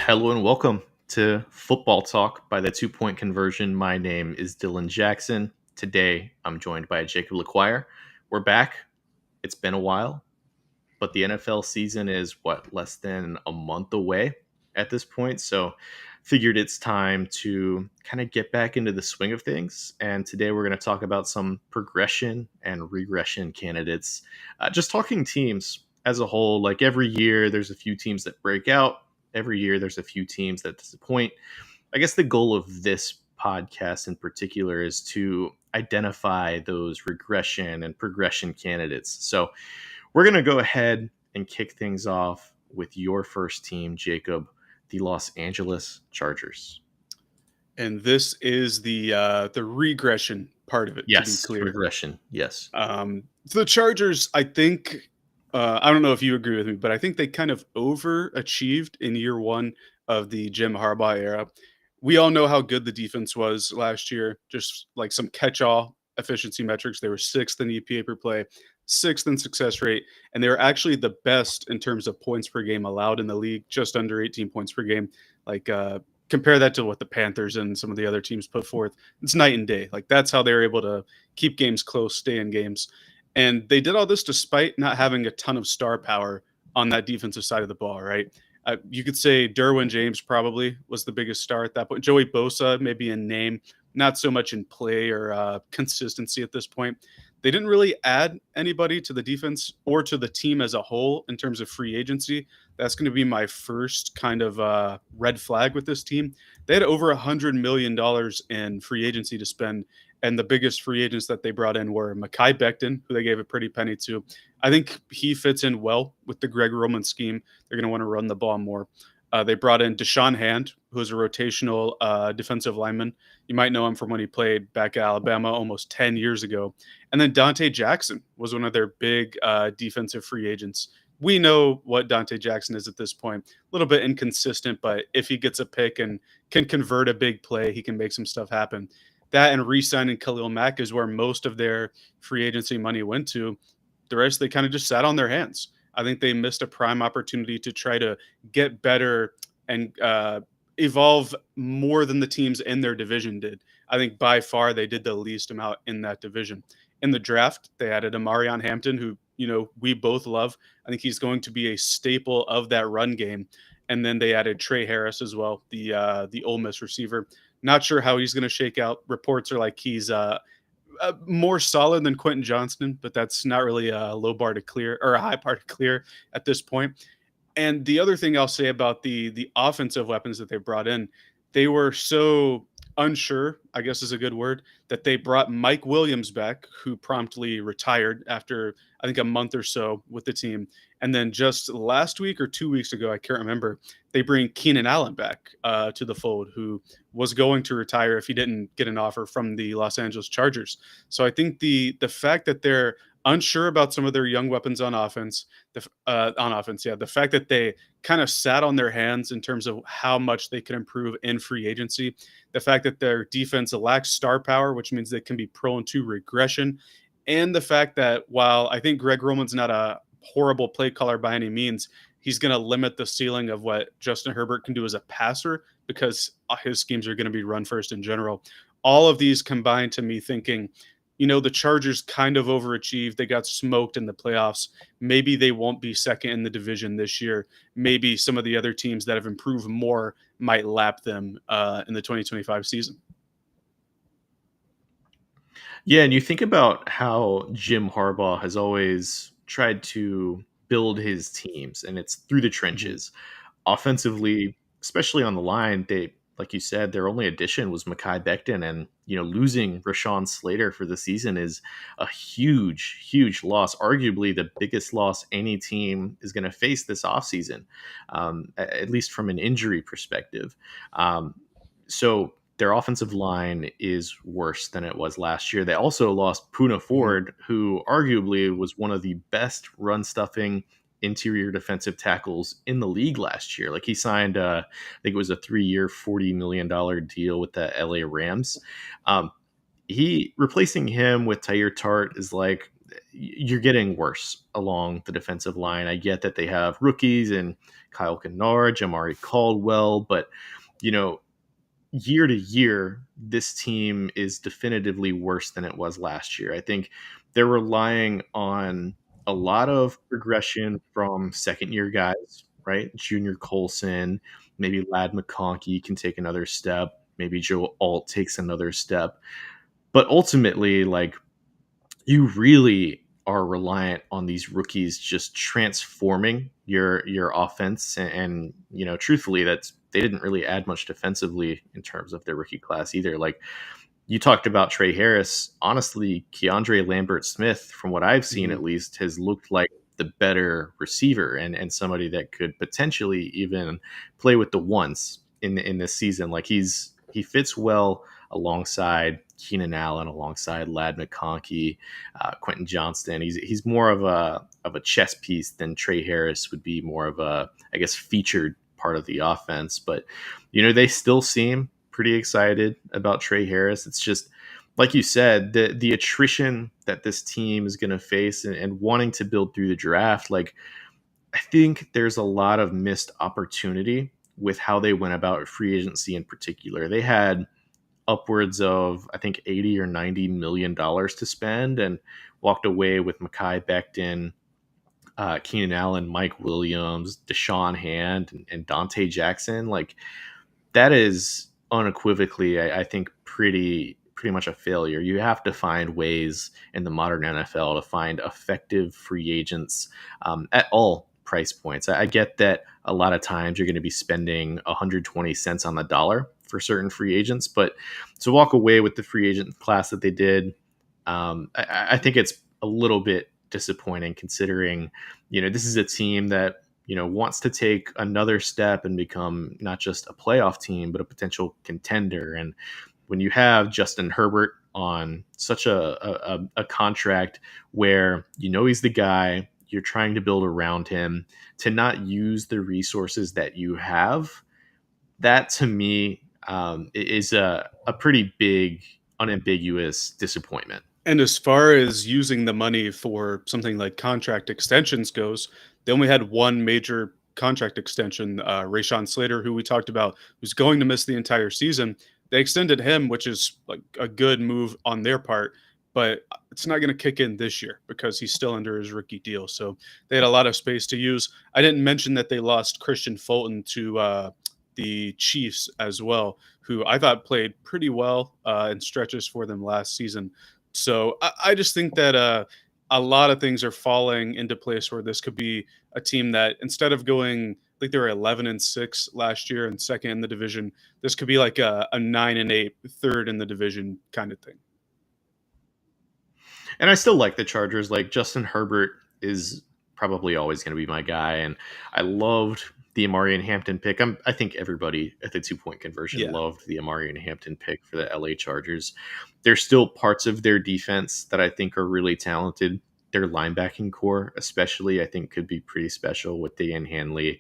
Hello and welcome to Football Talk by the 2 Point Conversion. My name is Dylan Jackson. Today I'm joined by Jacob LeQuire. We're back. It's been a while, but the NFL season is less than a month away at this point. So figured it's time to kind of get back into the swing of things. And today we're going to talk about some progression and regression candidates. Just talking teams as a whole. Like every year, there's a few teams that break out. Every year, there's a few teams that disappoint. I guess the goal of this podcast in particular is to identify those regression and progression candidates. So we're going to go ahead and kick things off with your first team, Jacob, the Los Angeles Chargers. And this is the regression part of it, to be Yes, clear. regression. Yes. The Chargers, I think, I don't know if you agree with me, but I think they kind of overachieved in year one of the Jim Harbaugh era. We all know how good the defense was last year, just like some catch-all efficiency metrics. They were sixth in EPA per play, sixth in success rate, and they were actually the best in terms of points per game allowed in the league, just under 18 points per game. Like compare that to what the Panthers and some of the other teams put forth. It's night and day. Like that's how they were able to keep games close, stay in games. And they did all this despite not having a ton of star power on that defensive side of the ball, right? You could say Derwin James probably was the biggest star at that point. Joey Bosa, maybe in name, not so much in play or consistency at this point. They didn't really add anybody to the defense or to the team as a whole in terms of free agency. That's going to be my first kind of red flag with this team. They had over $100 million in free agency to spend, and the biggest free agents that they brought in were Mekhi Becton, who they gave a pretty penny to. I think he fits in well with the Greg Roman scheme. They're going to want to run the ball more. They brought in Deshaun Hand, who is a rotational defensive lineman. You might know him from when he played back at Alabama almost 10 years ago. And then Dante Jackson was one of their big defensive free agents. We know what Dante Jackson is at this point. A little bit inconsistent, but if he gets a pick and can convert a big play, he can make some stuff happen. That and re-signing Khalil Mack is where most of their free agency money went to. The rest, they kind of just sat on their hands. I think they missed a prime opportunity to try to get better and evolve more than the teams in their division did. I think by far they did the least amount in that division. In the draft, they added Amarion Hampton, who we both love. I think he's going to be a staple of that run game. And then they added Trey Harris as well, the Ole Miss receiver. Not sure how he's going to shake out. Reports are like he's more solid than Quentin Johnston, but that's not really a low bar to clear or a high bar to clear at this point. And the other thing I'll say about the offensive weapons that they brought in, they were so unsure, I guess is a good word, that they brought Mike Williams back, who promptly retired after I think a month or so with the team. And then just last week or 2 weeks ago, I can't remember, they bring Keenan Allen back to the fold, who was going to retire if he didn't get an offer from the Los Angeles Chargers. So I think the fact that they're unsure about some of their young weapons on offense, the fact that they kind of sat on their hands in terms of how much they could improve in free agency, the fact that their defense lacks star power, which means they can be prone to regression, and the fact that while I think Greg Roman's not a horrible play caller by any means, he's going to limit the ceiling of what Justin Herbert can do as a passer because his schemes are going to be run first in general. All of these combine to me thinking, the Chargers kind of overachieved. They got smoked in the playoffs. Maybe they won't be second in the division this year. Maybe some of the other teams that have improved more might lap them in the 2025 season. Yeah, and you think about how Jim Harbaugh has always tried to build his teams, and it's through the trenches. Offensively, especially on the line, they, like you said, their only addition was Mekhi Becton, and losing Rashawn Slater for the season is a huge, huge loss. Arguably, the biggest loss any team is going to face this offseason, at least from an injury perspective. So their offensive line is worse than it was last year. They also lost Puna Ford, who arguably was one of the best run stuffing interior defensive tackles in the league last year. Like he signed, I think it was a 3-year, $40 million deal with the LA Rams. He replacing him with Tyre Tart is like, you're getting worse along the defensive line. I get that they have rookies and Kyle Kennard, Jamari Caldwell, but you know, year to year, this team is definitively worse than it was last year. I think they're relying on a lot of progression from second year guys, right? Junior Colson, maybe Lad McConkey can take another step. Maybe Joe Alt takes another step. But ultimately, like, you really are reliant on these rookies just transforming your offense, and truthfully, that's they didn't really add much defensively in terms of their rookie class either. Like, you talked about Trey Harris. Honestly, Keandre Lambert Smith, from what I've seen Mhm. at least, has looked like the better receiver, and somebody that could potentially even play with the ones in this season. Like, he fits well alongside Keenan Allen, alongside Lad McConkey, Quentin Johnston. He's more of a chess piece than Trey Harris would be, more of a, I guess, featured part of the offense. But they still seem pretty excited about Trey Harris. It's just like you said, the attrition that this team is going to face, and wanting to build through the draft. Like, I think there's a lot of missed opportunity with how they went about free agency in particular. They had upwards of, I think, 80 or 90 million dollars to spend, and walked away with Mekhi Becton, Keenan Allen, Mike Williams, Deshaun Hand, and Dante Jackson. Like, that is unequivocally, I think, pretty much a failure. You have to find ways in the modern NFL to find effective free agents, at all price points. I get that a lot of times you're going to be spending 120 cents on the dollar for certain free agents, but to walk away with the free agent class that they did, I think it's a little bit disappointing, considering this is a team that wants to take another step and become not just a playoff team, but a potential contender. And when you have Justin Herbert on such a contract where he's the guy, you're trying to build around him, to not use the resources that you have, that to me, is a pretty big, unambiguous disappointment. And as far as using the money for something like contract extensions goes, they only had one major contract extension, Rashawn Slater, who we talked about, who's going to miss the entire season. They extended him, which is like a good move on their part, but it's not going to kick in this year because he's still under his rookie deal. So they had a lot of space to use. I didn't mention that they lost Christian Fulton to the Chiefs as well, who I thought played pretty well in stretches for them last season. So I just think that a lot of things are falling into place where this could be a team that, instead of going, I think they were 11-6 last year and second in the division, this could be like a 9-8 third in the division kind of thing. And I still like the Chargers. Like, Justin Herbert is probably always going to be my guy, and I loved the Amari and Hampton pick. I think everybody at the 2 point conversion Yeah. loved the Amari and Hampton pick for the LA Chargers. There's still parts of their defense that I think are really talented. Their linebacking core, especially, I think could be pretty special with Dan Hanley,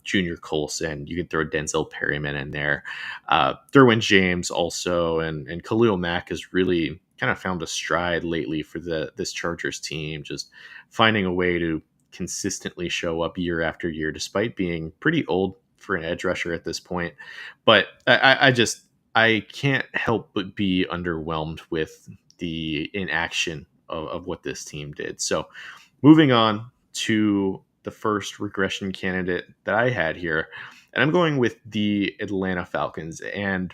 Junior Colson. You can throw Denzel Perryman in there, throw in James also, and Khalil Mack has really kind of found a stride lately for this Chargers team, just finding a way to consistently show up year after year, despite being pretty old for an edge rusher at this point. But I can't help but be underwhelmed with the inaction of what this team did. So, moving on to the first regression candidate that I had here, and I'm going with the Atlanta Falcons. And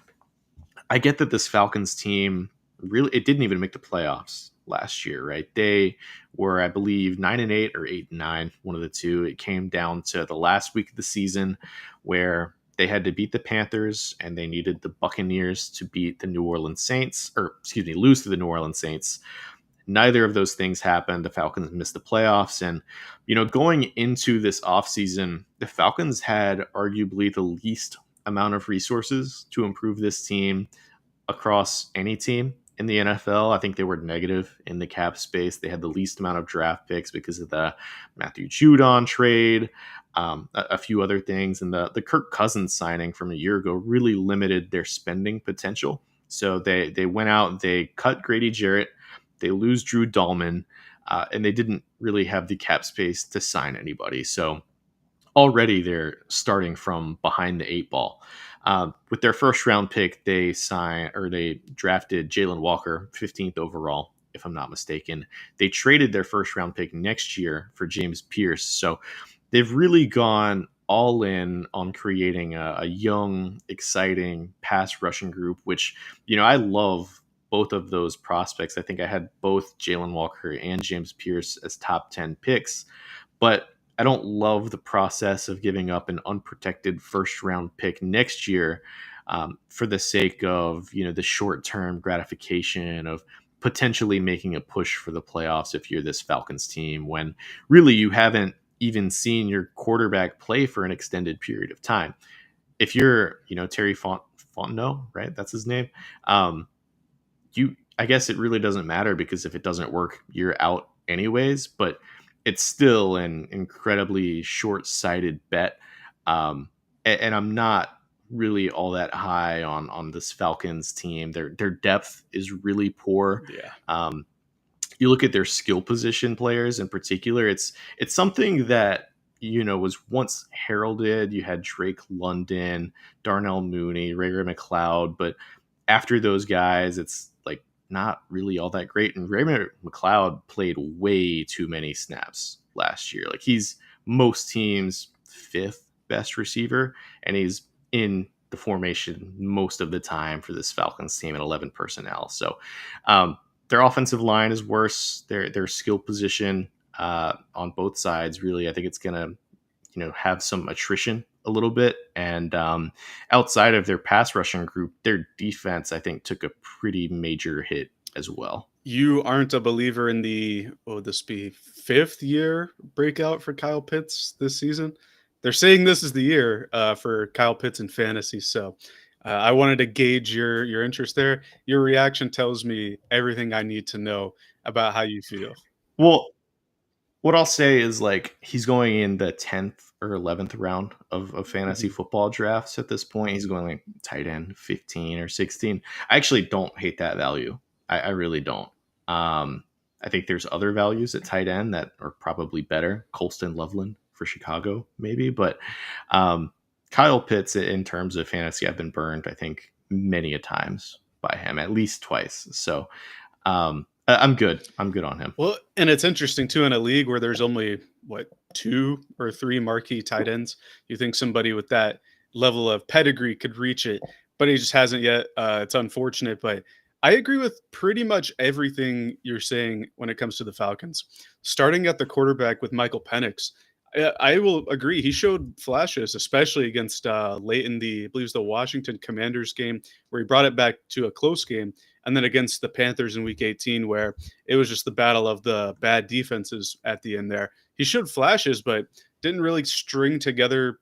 I get that this Falcons team really, it didn't even make the playoffs last year, right? They were, I believe, 9-8 or 8-9, one of the two. It came down to the last week of the season where they had to beat the Panthers, and they needed the Buccaneers to beat the New Orleans Saints, or excuse me, lose to the New Orleans Saints. Neither of those things happened. The Falcons missed the playoffs. And, going into this offseason, the Falcons had arguably the least amount of resources to improve this team across any team in the NFL. I think they were negative in the cap space. They had the least amount of draft picks because of the Matthew Judon trade, a few other things. And the Kirk Cousins signing from a year ago really limited their spending potential. So they went out, they cut Grady Jarrett, they lose Drew Dahlman. and they didn't really have the cap space to sign anybody. So already they're starting from behind the eight ball. With their first round pick, they drafted Jalen Walker, 15th overall, if I'm not mistaken. They traded their first round pick next year for James Pierce. So they've really gone all in on creating a young, exciting pass rushing group, which, I love both of those prospects. I think I had both Jalen Walker and James Pierce as top 10 picks, but I don't love the process of giving up an unprotected first round pick next year, for the sake of, the short term gratification of potentially making a push for the playoffs if you're this Falcons team, when really you haven't even seen your quarterback play for an extended period of time. If you're, Terry Fontenot, right? That's his name. I guess it really doesn't matter, because if it doesn't work, you're out anyways. But it's still an incredibly short-sighted bet, and I'm not really all that high on this Falcons team. Their depth is really poor. Yeah. You look at their skill position players in particular. It's something that, was once heralded. You had Drake London, Darnell Mooney, Ray McLeod, but after those guys, it's like not really all that great. And Raymond McLeod played way too many snaps last year. Like, he's most teams' fifth best receiver, and he's in the formation most of the time for this Falcons team at 11 personnel. So their offensive line is worse. Their skill position on both sides, really, I think it's gonna have some attrition a little bit. And outside of their pass rushing group, their defense, I think, took a pretty major hit as well. You aren't a believer in would this be fifth year breakout for Kyle Pitts this season? They're saying this is the year for Kyle Pitts in fantasy. So I wanted to gauge your interest there. Your reaction tells me everything I need to know about how you feel. Well, what I'll say is, like, he's going in the 10th or 11th round of fantasy Mhm. football drafts at this point. He's going like tight end 15 or 16. I actually don't hate that value. I really don't. I think there's other values at tight end that are probably better. Colston Loveland for Chicago, maybe. But um, Kyle Pitts, in terms of fantasy, I've been burned, I think, many a times by him, at least twice. So I'm good. I'm good on him. Well, and it's interesting too, in a league where there's only what, two or three marquee tight ends. You think somebody with that level of pedigree could reach it, but he just hasn't yet. It's unfortunate, but I agree with pretty much everything you're saying when it comes to the Falcons. Starting at the quarterback with Michael Penix, I will agree. He showed flashes, especially against late in I believe it was the Washington Commanders game, where he brought it back to a close game, and then against the Panthers in Week 18, where it was just the battle of the bad defenses at the end there. He showed flashes, but didn't really string together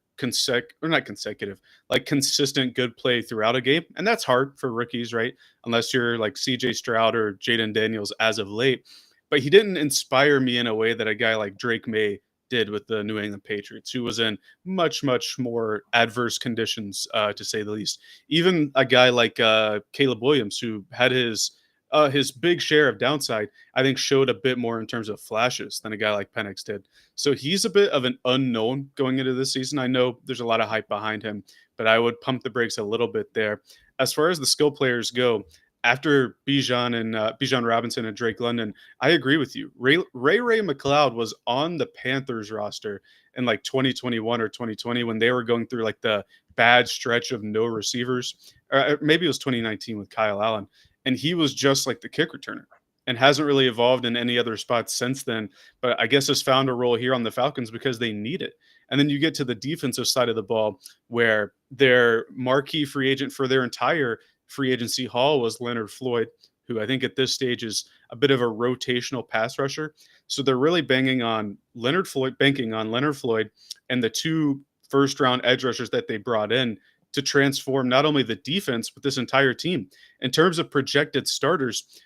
not consecutive, like consistent good play throughout a game. And that's hard for rookies, right? Unless you're like CJ Stroud or Jaden Daniels as of late. But he didn't inspire me in a way that a guy like Drake May did with the New England Patriots, who was in much, much more adverse conditions, to say the least. Even a guy like Caleb Williams, who had his big share of downside, I think showed a bit more in terms of flashes than a guy like Penix did. So he's a bit of an unknown going into this season. I know there's a lot of hype behind him, but I would pump the brakes a little bit there. As far as the skill players go, after Bijan Robinson and Drake London, I agree with you. Ray McLeod was on the Panthers roster in like 2021 or 2020 when they were going through like the bad stretch of no receivers. Or maybe it was 2019 with Kyle Allen, and he was just like the kick returner and hasn't really evolved in any other spots since then. But I guess has found a role here on the Falcons because they need it. And then you get to the defensive side of the ball, where their marquee free agent for their entire free agency haul was Leonard Floyd, who I think at this stage is a bit of a rotational pass rusher. So they're really banking on Leonard Floyd and the two first round edge rushers that they brought in to transform not only the defense, but this entire team. In terms of projected starters,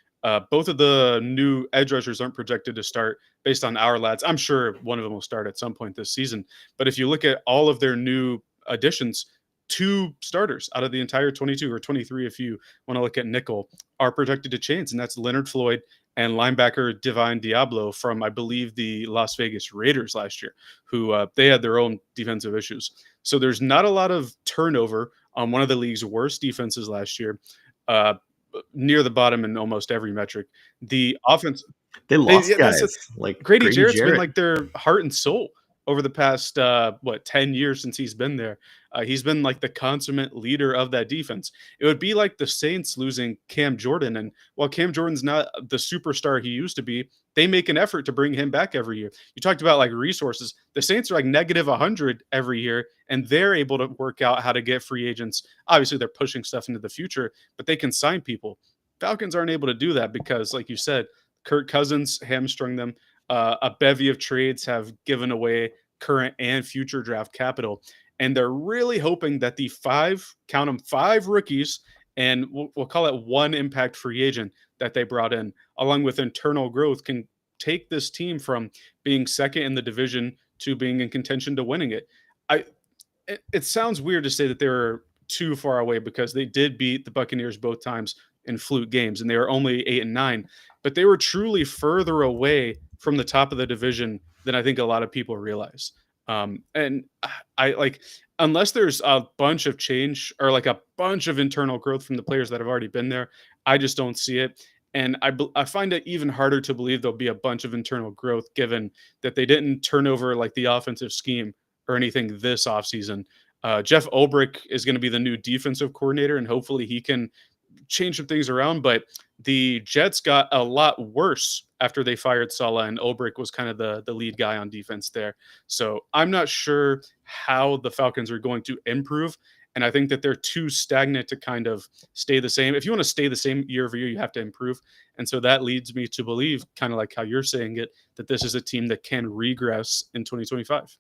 both of the new edge rushers aren't projected to start based on our lads. I'm sure one of them will start at some point this season. But if you look at all of their new additions, two starters out of the entire 22 or 23, if you want to look at nickel, are projected to change, and that's Leonard Floyd and linebacker Divine Diablo from, I believe, the Las Vegas Raiders last year, who they had their own defensive issues. So there's not a lot of turnover on one of the league's worst defenses last year, uh, near the bottom in almost every metric. The offense, They yeah, lost that's guys like Grady Grady Jarrett's been Jarrett. like their heart and soul over the past 10 years since he's been there. He's been like the consummate leader of that defense. It would be like the Saints losing Cam Jordan, and while Cam Jordan's not the superstar he used to be, they make an effort to bring him back every year. You talked about like resources. The Saints are like negative 100 every year, and they're able to work out how to get free agents. Obviously, they're pushing stuff into the future, but they can sign people. Falcons aren't able to do that because, like you said, Kirk Cousins hamstrung them. A bevy of trades have given away current and future draft capital. And they're really hoping that the count them, five rookies, and we'll call it one impact free agent that they brought in, along with internal growth, can take this team from being second in the division to being in contention to winning it. I it sounds weird to say that they're too far away because they did beat the Buccaneers both times in fluke games, and they were only 8-9, but they were truly further away from the top of the division than I think a lot of people realize. And I like, unless there's a bunch of change or like a bunch of internal growth from the players that have already been there, I just don't see it. And I find it even harder to believe there'll be a bunch of internal growth given that they didn't turn over like the offensive scheme or anything this offseason. Jeff Ulbrich is going to be the new defensive coordinator, and hopefully he can change some things around. But the Jets got a lot worse after they fired Saleh, and Ulbrich was kind of the lead guy on defense there. So I'm not sure how the Falcons are going to improve. And I think that they're too stagnant to kind of stay the same. If you want to stay the same year over year, you have to improve. And so that leads me to believe, kind of like how you're saying it, that this is a team that can regress in 2025.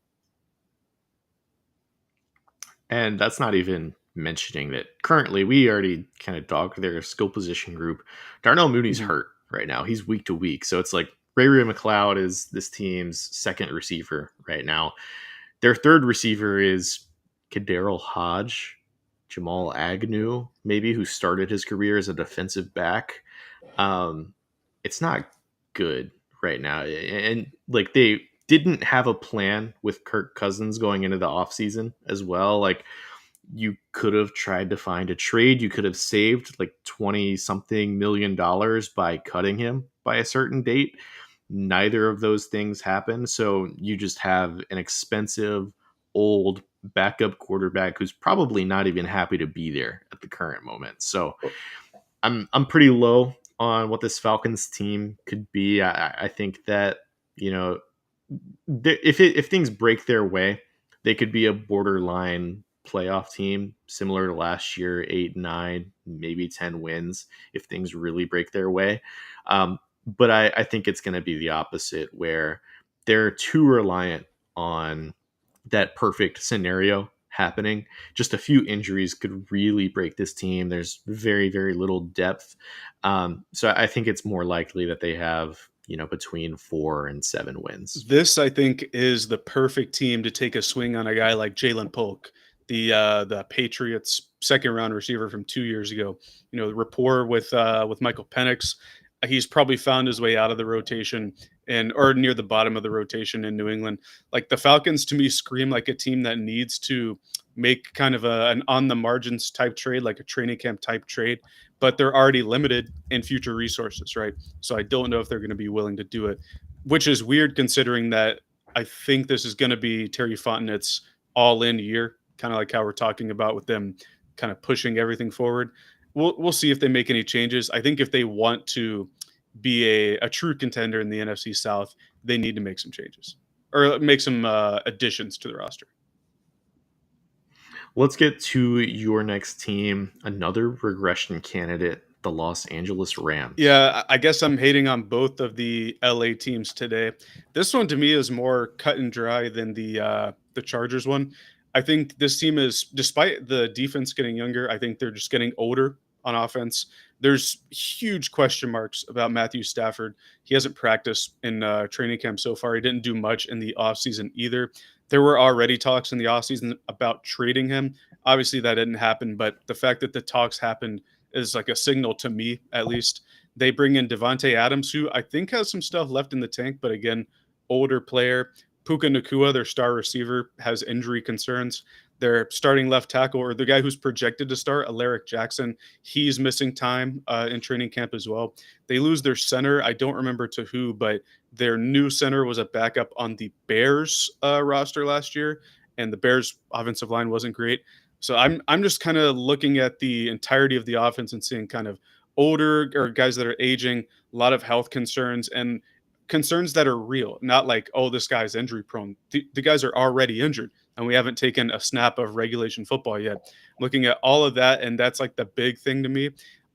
And that's not even mentioning that currently we already kind of dogged their skill position group. Darnell Mooney's Mhm. hurt right now. He's week to week. So it's like Ray McLeod is this team's second receiver right now. Their third receiver is Kaderil Hodge, Jamal Agnew, maybe, who started his career as a defensive back. Um, it's not good right now. And like they didn't have a plan with Kirk Cousins going into the offseason as well. Like you could have tried to find a trade. You could have saved like 20 something $1 million by cutting him by a certain date. Neither of those things happened. So you just have an expensive, old backup quarterback who's probably not even happy to be there at the current moment. So I'm pretty low on what this Falcons team could be. I think that, you know, if things break their way, they could be a borderline playoff team, similar to last year, 8, 9, maybe 10 wins if things really break their way. But I think it's going to be the opposite, where they're too reliant on that perfect scenario happening. Just a few injuries could really break this team. There's very, very little depth. So I think it's more likely that they have, between 4 and 7 wins. This, I think, is the perfect team to take a swing on a guy like Jalen Polk, the Patriots second round receiver from 2 years ago. You know, the rapport with Michael Penix. He's probably found his way out of the rotation and or near the bottom of the rotation in New England. Like the Falcons, to me, scream like a team that needs to make kind of an on the margins type trade, like a training camp type trade, but they're already limited in future resources, right? So I don't know if they're going to be willing to do it, which is weird considering that I think this is going to be Terry Fontenot's all in year, kind of like how we're talking about with them kind of pushing everything forward. We'll see if they make any changes. I think if they want to be a true contender in the NFC South, they need to make some changes or make some additions to the roster. Let's get to your next team, another regression candidate, the Los Angeles Rams. Yeah, I guess I'm hating on both of the LA teams today. This one to me is more cut and dry than the Chargers one. I think this team is, despite the defense getting younger, I think they're just getting older on offense. There's huge question marks about Matthew Stafford. He hasn't practiced in training camp so far. He didn't do much in the offseason either. There were already talks in the offseason about trading him. Obviously, that didn't happen, but the fact that the talks happened is like a signal to me, at least, They bring in Devontae Adams, who I think has some stuff left in the tank, but again, older player. Puka Nakua, their star receiver, has injury concerns. Their starting left tackle, or the guy who's projected to start, Alaric Jackson, he's missing time in training camp as well. They lose their center. I don't remember to who, but their new center was a backup on the Bears roster last year, and the Bears' offensive line wasn't great. So I'm just kind of looking at the entirety of the offense and seeing kind of older or guys that are aging, a lot of health concerns and concerns that are real, not like, oh, this guy's injury prone. The guys are already injured and we haven't taken a snap of regulation football yet. Looking at all of that, and that's like the big thing to me.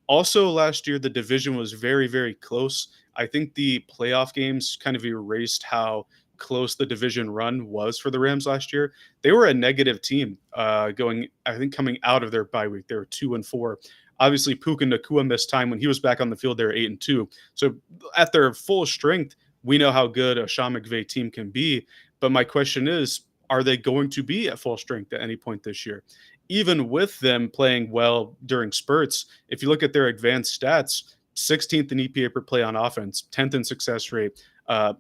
Also, last year, the division was very, very close. I think the playoff games kind of erased how close the division run was for the Rams last year. They were a negative team going, I think, coming out of their bye week. They were 2-4. Obviously, Puka Nakua missed time when he was back on the field. They were 8-2. So at their full strength, we know how good a Sean McVay team can be. But my question is, are they going to be at full strength at any point this year? Even with them playing well during spurts, if you look at their advanced stats, 16th in EPA per play on offense, 10th in success rate.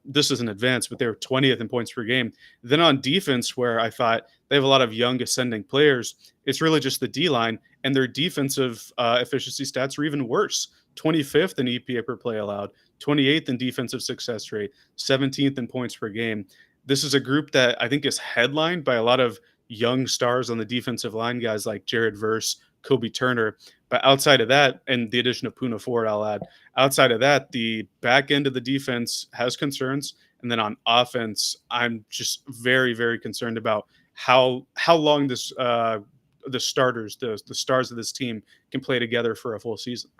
This isn't advanced, but they were 20th in points per game. Then on defense, where I thought they have a lot of young ascending players, it's really just the D line, and their defensive efficiency stats are even worse. 25th in EPA per play allowed, 28th in defensive success rate, 17th in points per game. This is a group that I think is headlined by a lot of young stars on the defensive line, guys like Jared Verse, Kobe Turner. But outside of that, and the addition of Puna Ford, I'll add, outside of that, the back end of the defense has concerns. And then on offense, I'm just very, very concerned about how long this the starters, the stars of this team can play together for a full season.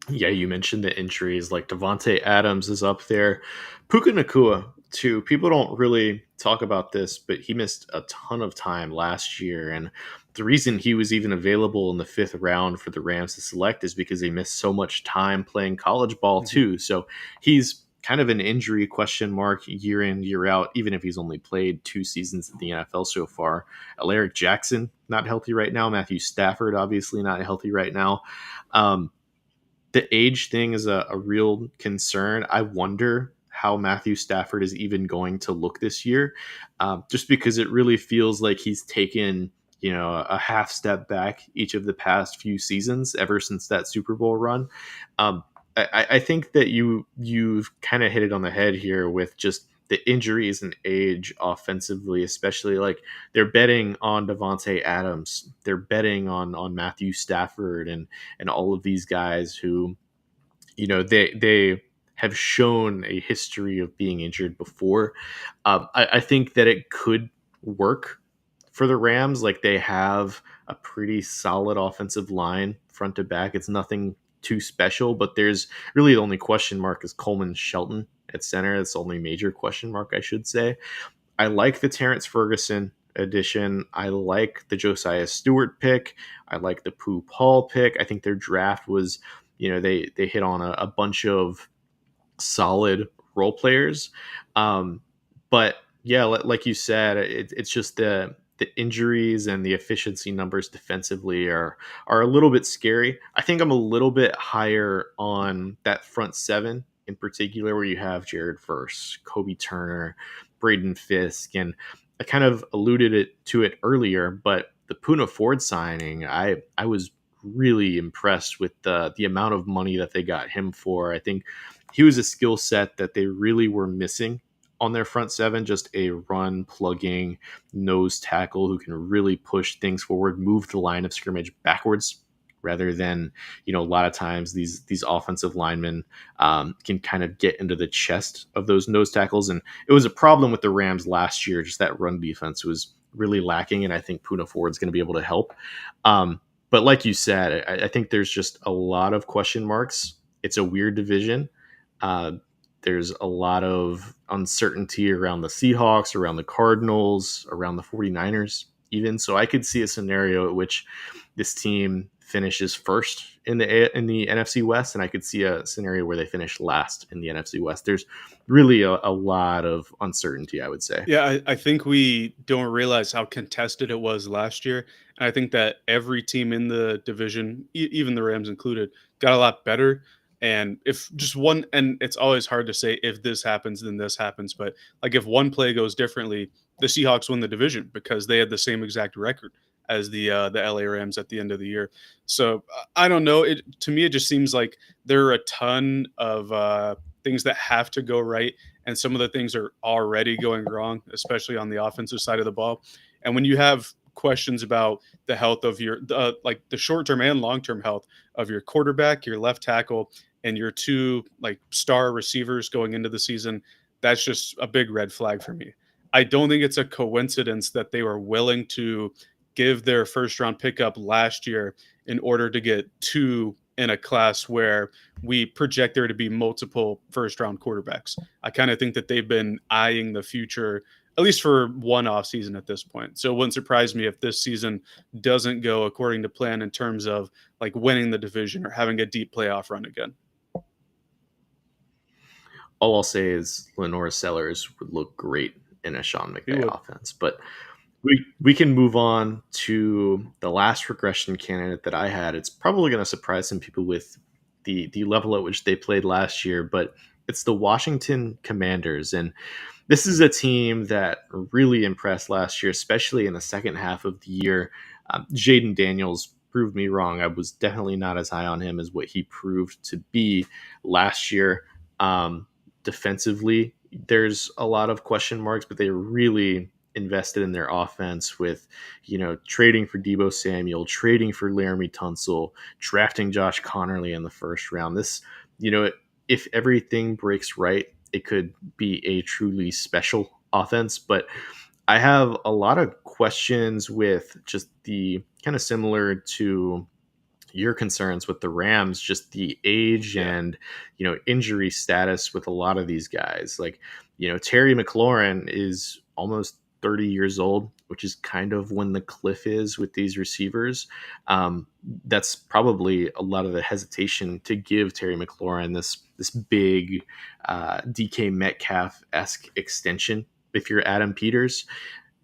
Yeah, you mentioned the injuries. Like Devonte Adams is up there. Puka Nakua, too. People don't really talk about this, but he missed a ton of time last year. And the reason he was even available in the fifth round for the Rams to select is because he missed so much time playing college ball, Mhm. too. So he's kind of an injury question mark year in, year out, even if he's only played 2 seasons in the NFL so far. Alaric Jackson, not healthy right now. Matthew Stafford, obviously not healthy right now. The age thing is a real concern. I wonder how Matthew Stafford is even going to look this year, just because it really feels like he's taken a half step back each of the past few seasons ever since that Super Bowl run. Um, I think that you've kind of hit it on the head here with just the injuries and age offensively, especially like they're betting on Devontae Adams, they're betting on Matthew Stafford and all of these guys who, they have shown a history of being injured before. I think that it could work for the Rams. Like they have a pretty solid offensive line front to back. It's nothing too special, but there's really the only question mark is Coleman Shelton at center. That's the only major question mark, I should say. I like the Terrence Ferguson addition. I like the Josiah Stewart pick. I like the Pooh Paul pick. I think their draft was, they hit on a bunch of solid role players. Um, but yeah, like you said, it's just the injuries and the efficiency numbers defensively are a little bit scary. I think I'm a little bit higher on that front seven in particular, where you have Jared Verse, Kobe Turner, Braden Fisk, and I kind of to it earlier, but the Puna Ford signing, I was really impressed with the amount of money that they got him for. I think he was a skill set that they really were missing on their front seven, just a run plugging nose tackle who can really push things forward, move the line of scrimmage backwards rather than, a lot of times these offensive linemen can kind of get into the chest of those nose tackles. And it was a problem with the Rams last year. Just that run defense was really lacking. And I think Puna Ford's going to be able to help. But like you said, I think there's just a lot of question marks. It's a weird division. Uh, there's a lot of uncertainty around the Seahawks, around the Cardinals, around the 49ers, even. So I could see a scenario at which this team finishes first in the NFC West, and I could see a scenario where they finish last in the NFC West. There's really a lot of uncertainty, I would say. Yeah, I think we don't realize how contested it was last year. And I think that every team in the division, even the Rams included, got a lot better. And if just one, and it's always hard to say if this happens, then this happens. But like if one play goes differently, the Seahawks win the division because they had the same exact record as the LA Rams at the end of the year. So I don't know. It to me, it just seems like there are a ton of things that have to go right, and some of the things are already going wrong, especially on the offensive side of the ball. And when you have questions about the health of your like the short term and long term health of your quarterback, your left tackle, and your two like star receivers going into the season, that's just a big red flag for me. I don't think it's a coincidence that they were willing to give their first round pickup last year in order to get two in a class where we project there to be multiple first round quarterbacks. I kind of think that they've been eyeing the future at least for one off season at this point. So it wouldn't surprise me if this season doesn't go according to plan in terms of like winning the division or having a deep playoff run again. All I'll say is Lenore Sellers would look great in a Sean He McVay would. offense. But we can move on to the last regression candidate that I had. It's probably going to surprise some people with the level at which they played last year, but it's the Washington Commanders. And this is a team that really impressed last year, especially in the second half of the year. Jaden Daniels proved me wrong. I was definitely not as high on him as what he proved to be last year. Um, Defensively, there's a lot of question marks, but they really invested in their offense with, trading for Debo Samuel, trading for Laramie Tunsil, drafting Josh Connerly in the first round. This, you know, if everything breaks right, it could be a truly special offense. But I have a lot of questions with just the kind of similar to your concerns with the Rams, just the age Yeah. and injury status with a lot of these guys. Like, Terry McLaurin is almost 30 years old, which is kind of when the cliff is with these receivers. That's probably a lot of the hesitation to give Terry McLaurin this big DK Metcalf esque extension. If you're Adam Peters,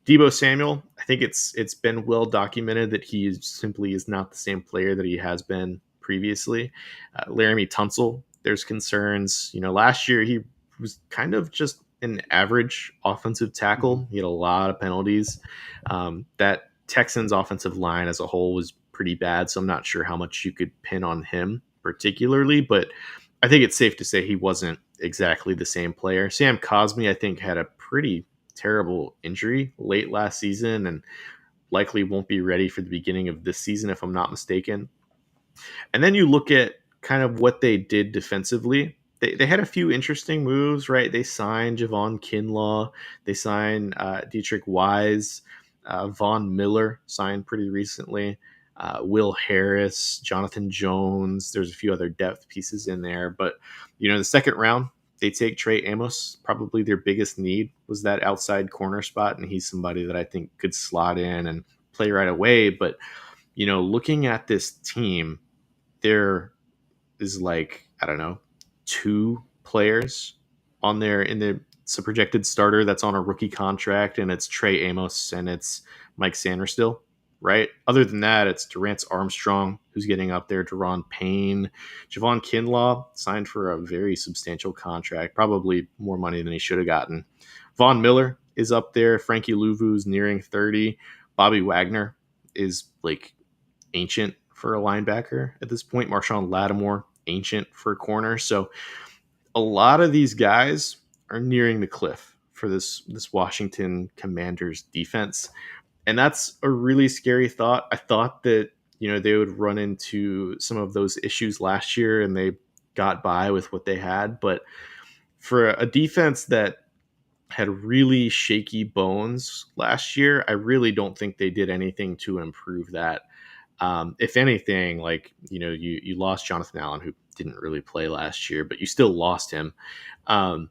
Debo Samuel, I think it's been well documented that he simply is not the same player that he has been previously. Laramie Tunsil, there's concerns. Last year he was kind of just an average offensive Hmm. tackle. He had a lot of penalties. That Texans offensive line as a whole was pretty bad, so I'm not sure how much you could pin on him particularly, but I think it's safe to say he wasn't exactly the same player. Sam Cosmi, I think, had a pretty terrible injury late last season and likely won't be ready for the beginning of this season, if I'm not mistaken. And then you look at kind of what they did defensively. They had a few interesting moves, right? They signed Javon Kinlaw, they signed Dietrich Wise, Von Miller signed pretty recently, Will Harris, Jonathan Jones. There's a few other depth pieces in there, but the second round they take Trey Amos. Probably their biggest need was that outside corner spot, and he's somebody that I think could slot in and play right away. But looking at this team, there is like, I don't know, two players on there in the it's a projected starter that's on a rookie contract, and it's Trey Amos and it's Mike Sanderstill, right? Other than that, it's Durance Armstrong who's getting up there, Deron Payne, Javon Kinlaw signed for a very substantial contract, probably more money than he should have gotten. Von Miller is up there. Frankie Louvu's nearing 30. Bobby Wagner is like ancient for a linebacker at this point. Marshawn Lattimore, ancient for a corner. So a lot of these guys are nearing the cliff for this Washington Commanders defense. And that's a really scary thought. I thought that, they would run into some of those issues last year and they got by with what they had. But for a defense that had really shaky bones last year, I really don't think they did anything to improve that. If anything, like you lost Jonathan Allen, who didn't really play last year, but you still lost him, um,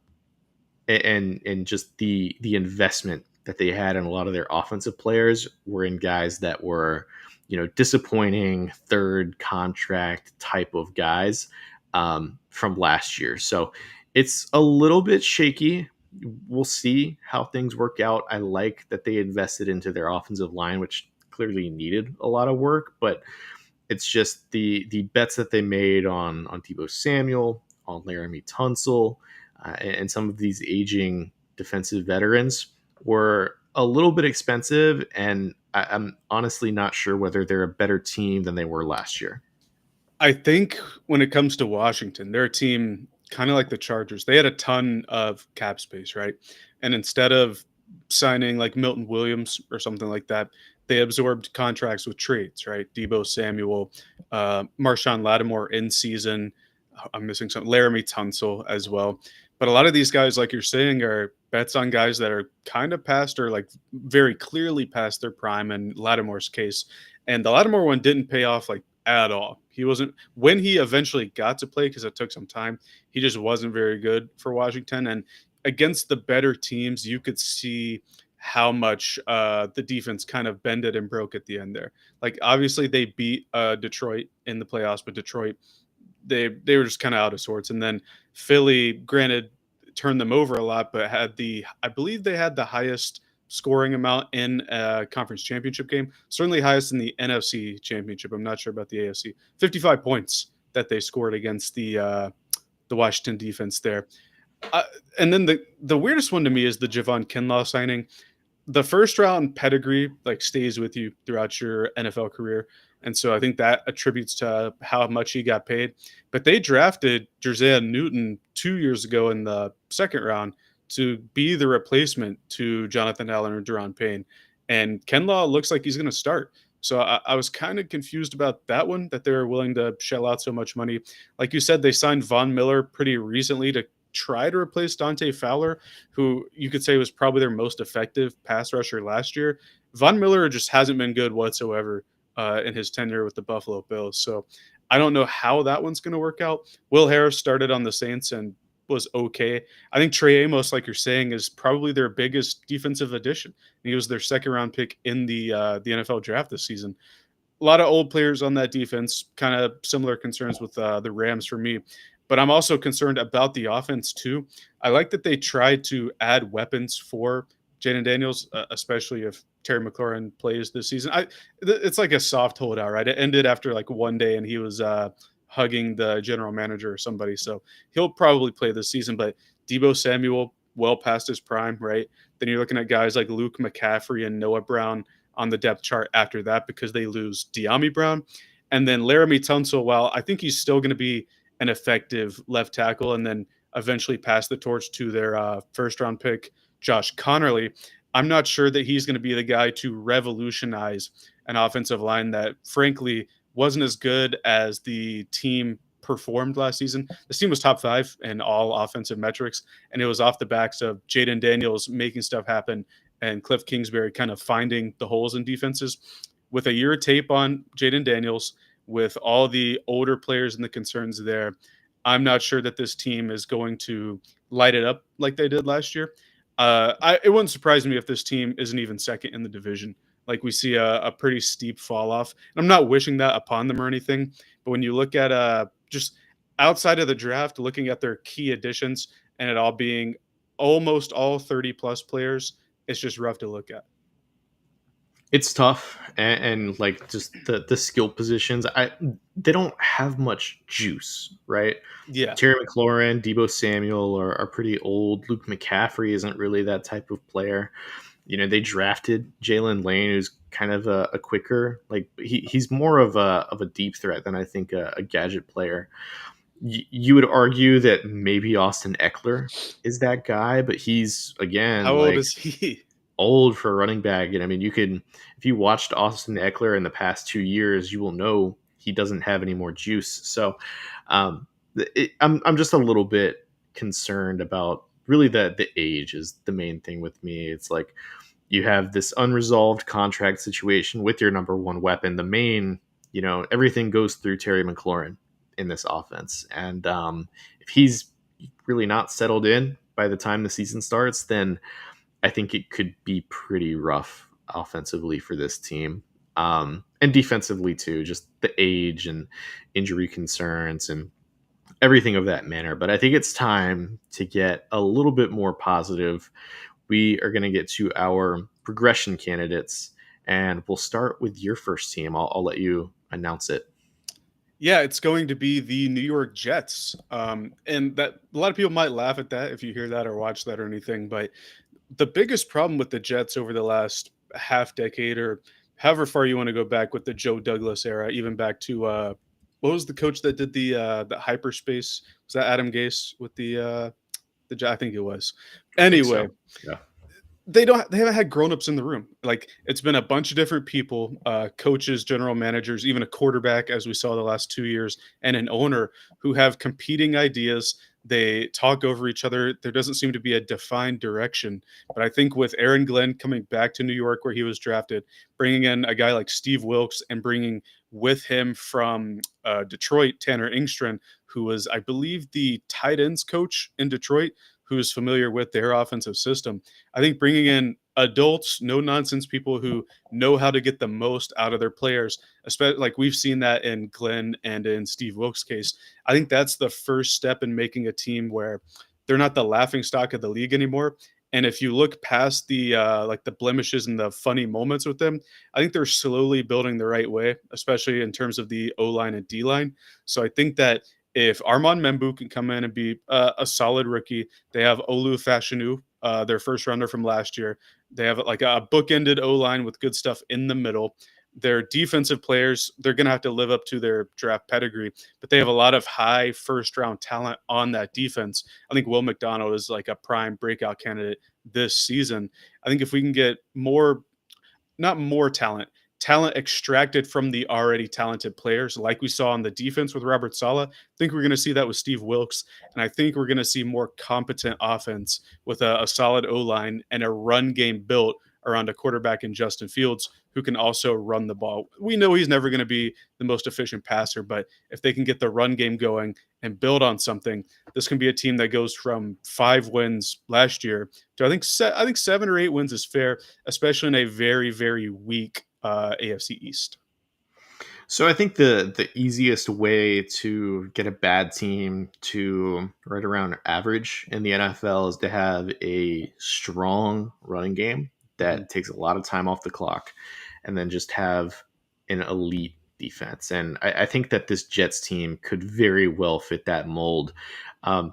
and just the investment that they had in a lot of their offensive players were in guys that were disappointing third contract type of guys from last year. So it's a little bit shaky. We'll see how things work out. I like that they invested into their offensive line, which clearly needed a lot of work, but It's just the bets that they made on Debo Samuel, on Laramie Tunsil, and some of these aging defensive veterans were a little bit expensive, and I'm honestly not sure whether they're a better team than they were last year. I think when it comes to Washington, they're a team kind of like the Chargers. They had a ton of cap space, right? And instead of signing like Milton Williams or something like that, they absorbed contracts with trades, right? Debo Samuel, Marshawn Lattimore in season. I'm missing some Laramie Tunsil as well. But a lot of these guys, like you're saying, are bets on guys that are kind of past or like very clearly past their prime in Lattimore's case. And the Lattimore one didn't pay off like at all. He wasn't when he eventually got to play because it took some time. He just wasn't very good for Washington, and against the better teams, you could see how much the defense kind of bended and broke at the end there. Like obviously they beat Detroit in the playoffs, but Detroit they were just kind of out of sorts. And then Philly, granted, turned them over a lot, but had the I believe they had the highest scoring amount in a conference championship game, certainly highest in the NFC championship. I'm not sure about the AFC. 55 points that they scored against the Washington defense there. Uh, and then the weirdest one to me is the Javon Kinlaw signing. The first round pedigree like stays with you throughout your NFL career. And so I think that attributes to how much he got paid. But they drafted Jerzea Newton 2 years ago in the second round to be the replacement to Jonathan Allen or Deron Payne. And Ken Law looks like he's going to start. So I was kind of confused about that one, that they were willing to shell out so much money. Like you said, they signed Von Miller pretty recently to try to replace Dante Fowler, who you could say was probably their most effective pass rusher last year. Von Miller just hasn't been good whatsoever in his tenure with the Buffalo Bills. So I don't know how that one's going to work out. Will Harris started on the Saints and was okay. I think Trey Amos, like you're saying, is probably their biggest defensive addition. He was their second round pick in the NFL draft this season. A lot of old players on that defense, kind of similar concerns with the Rams for me. But I'm also concerned about the offense too. I like that they tried to add weapons for Jaden Daniels, especially if Terry McLaurin plays this season. It's like a soft holdout, right? It ended after like one day, and he was hugging the general manager or somebody, so he'll probably play this season. But Debo Samuel, well past his prime, right? Then you're looking at guys like Luke McCaffrey and Noah Brown on the depth chart after that because they lose De'Ami Brown. And then Laramie Tunsil, while I think he's still going to be an effective left tackle and then eventually pass the torch to their first round pick, Josh Connerly, I'm not sure that he's going to be the guy to revolutionize an offensive line that, frankly, wasn't as good as the team performed last season. This team was top five in all offensive metrics, and it was off the backs of Jaden Daniels making stuff happen and Cliff Kingsbury kind of finding the holes in defenses. With a year of tape on Jaden Daniels, with all the older players and the concerns there, I'm not sure that this team is going to light it up like they did last year. It wouldn't surprise me if this team isn't even second in the division. Like we see a pretty steep fall off. And I'm not wishing that upon them or anything, but when you look at just outside of the draft, looking at their key additions and it all being almost all 30 plus players, it's just rough to look at. It's tough, and like just the skill positions, they don't have much juice, right? Yeah. Terry McLaurin, Debo Samuel are pretty old. Luke McCaffrey isn't really that type of player. They drafted Jalen Lane, who's kind of a quicker, like he's more of a deep threat than I think a gadget player. You would argue that maybe Austin Eckler is that guy, but he's again How old like is he? old for a running back. And I mean, you can, if you watched Austin Eckler in the past 2 years, you will know he doesn't have any more juice. So I'm just a little bit concerned about really the age is the main thing with me. It's like you have this unresolved contract situation with your number one weapon. The main, everything goes through Terry McLaurin in this offense. And if he's really not settled in by the time the season starts, then I think it could be pretty rough offensively for this team. And defensively too, just the age and injury concerns and everything of that manner. But I think it's time to get a little bit more positive. We are going to get to our progression candidates, and we'll start with your first team. I'll let you announce it. Yeah, it's going to be the New York Jets. And that a lot of people might laugh at that if you hear that or watch that or anything. But the biggest problem with the Jets over the last half decade or however far you want to go back with the Joe Douglas era, even back to what was the coach that did the hyperspace? Was that Adam Gase with the I think it was. I think so. Anyway, Yeah. they haven't had grown-ups in the room. Like, it's been a bunch of different people, coaches, general managers, even a quarterback, as we saw the last 2 years, and an owner who have competing ideas. They talk over each other. There doesn't seem to be a defined direction. But I think with Aaron Glenn coming back to New York where he was drafted, bringing in a guy like Steve Wilkes and bringing with him from Detroit, Tanner Engstrand, who was, I believe, the tight ends coach in Detroit, who is familiar with their offensive system. I think bringing in adults, no nonsense people who know how to get the most out of their players, especially like we've seen that in Glenn and in Steve Wilkes' case. I think that's the first step in making a team where they're not the laughing stock of the league anymore. And if you look past the like the blemishes and the funny moments with them, I think they're slowly building the right way, especially in terms of the O line and D line. So I think that if Armand Membu can come in and be a solid rookie, they have Olu Fashanu, their first rounder from last year. They have like a bookended O line with good stuff in the middle. Their defensive players, they're going to have to live up to their draft pedigree, but they have a lot of high first round talent on that defense. I think Will McDonald is like a prime breakout candidate this season. I think if we can get more, not more talent extracted from the already talented players, like we saw on the defense with Robert Saleh. I think we're going to see that with Steve Wilkes, and I think we're going to see more competent offense with a solid O line and a run game built around a quarterback in Justin Fields who can also run the ball. We know he's never going to be the most efficient passer, but if they can get the run game going and build on something, this can be a team that goes from 5 wins last year to I think 7 or 8 wins is fair, especially in a very, very weak AFC East. So I think the easiest way to get a bad team to right around average in the NFL is to have a strong running game Mhm. that takes a lot of time off the clock, and then just have an elite defense. And I think that this Jets team could very well fit that mold.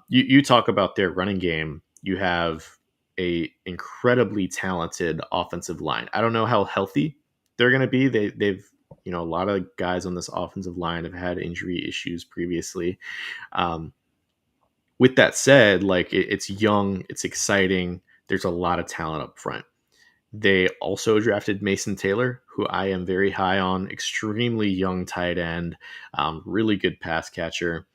You talk about their running game. You have a incredibly talented offensive line. I don't know how healthy they're going to be. They've a lot of guys on this offensive line have had injury issues previously. Um, with that said, like it's young, it's exciting. There's a lot of talent up front. They also drafted Mason Taylor, who I am very high on. Extremely young tight end, really good pass catcher.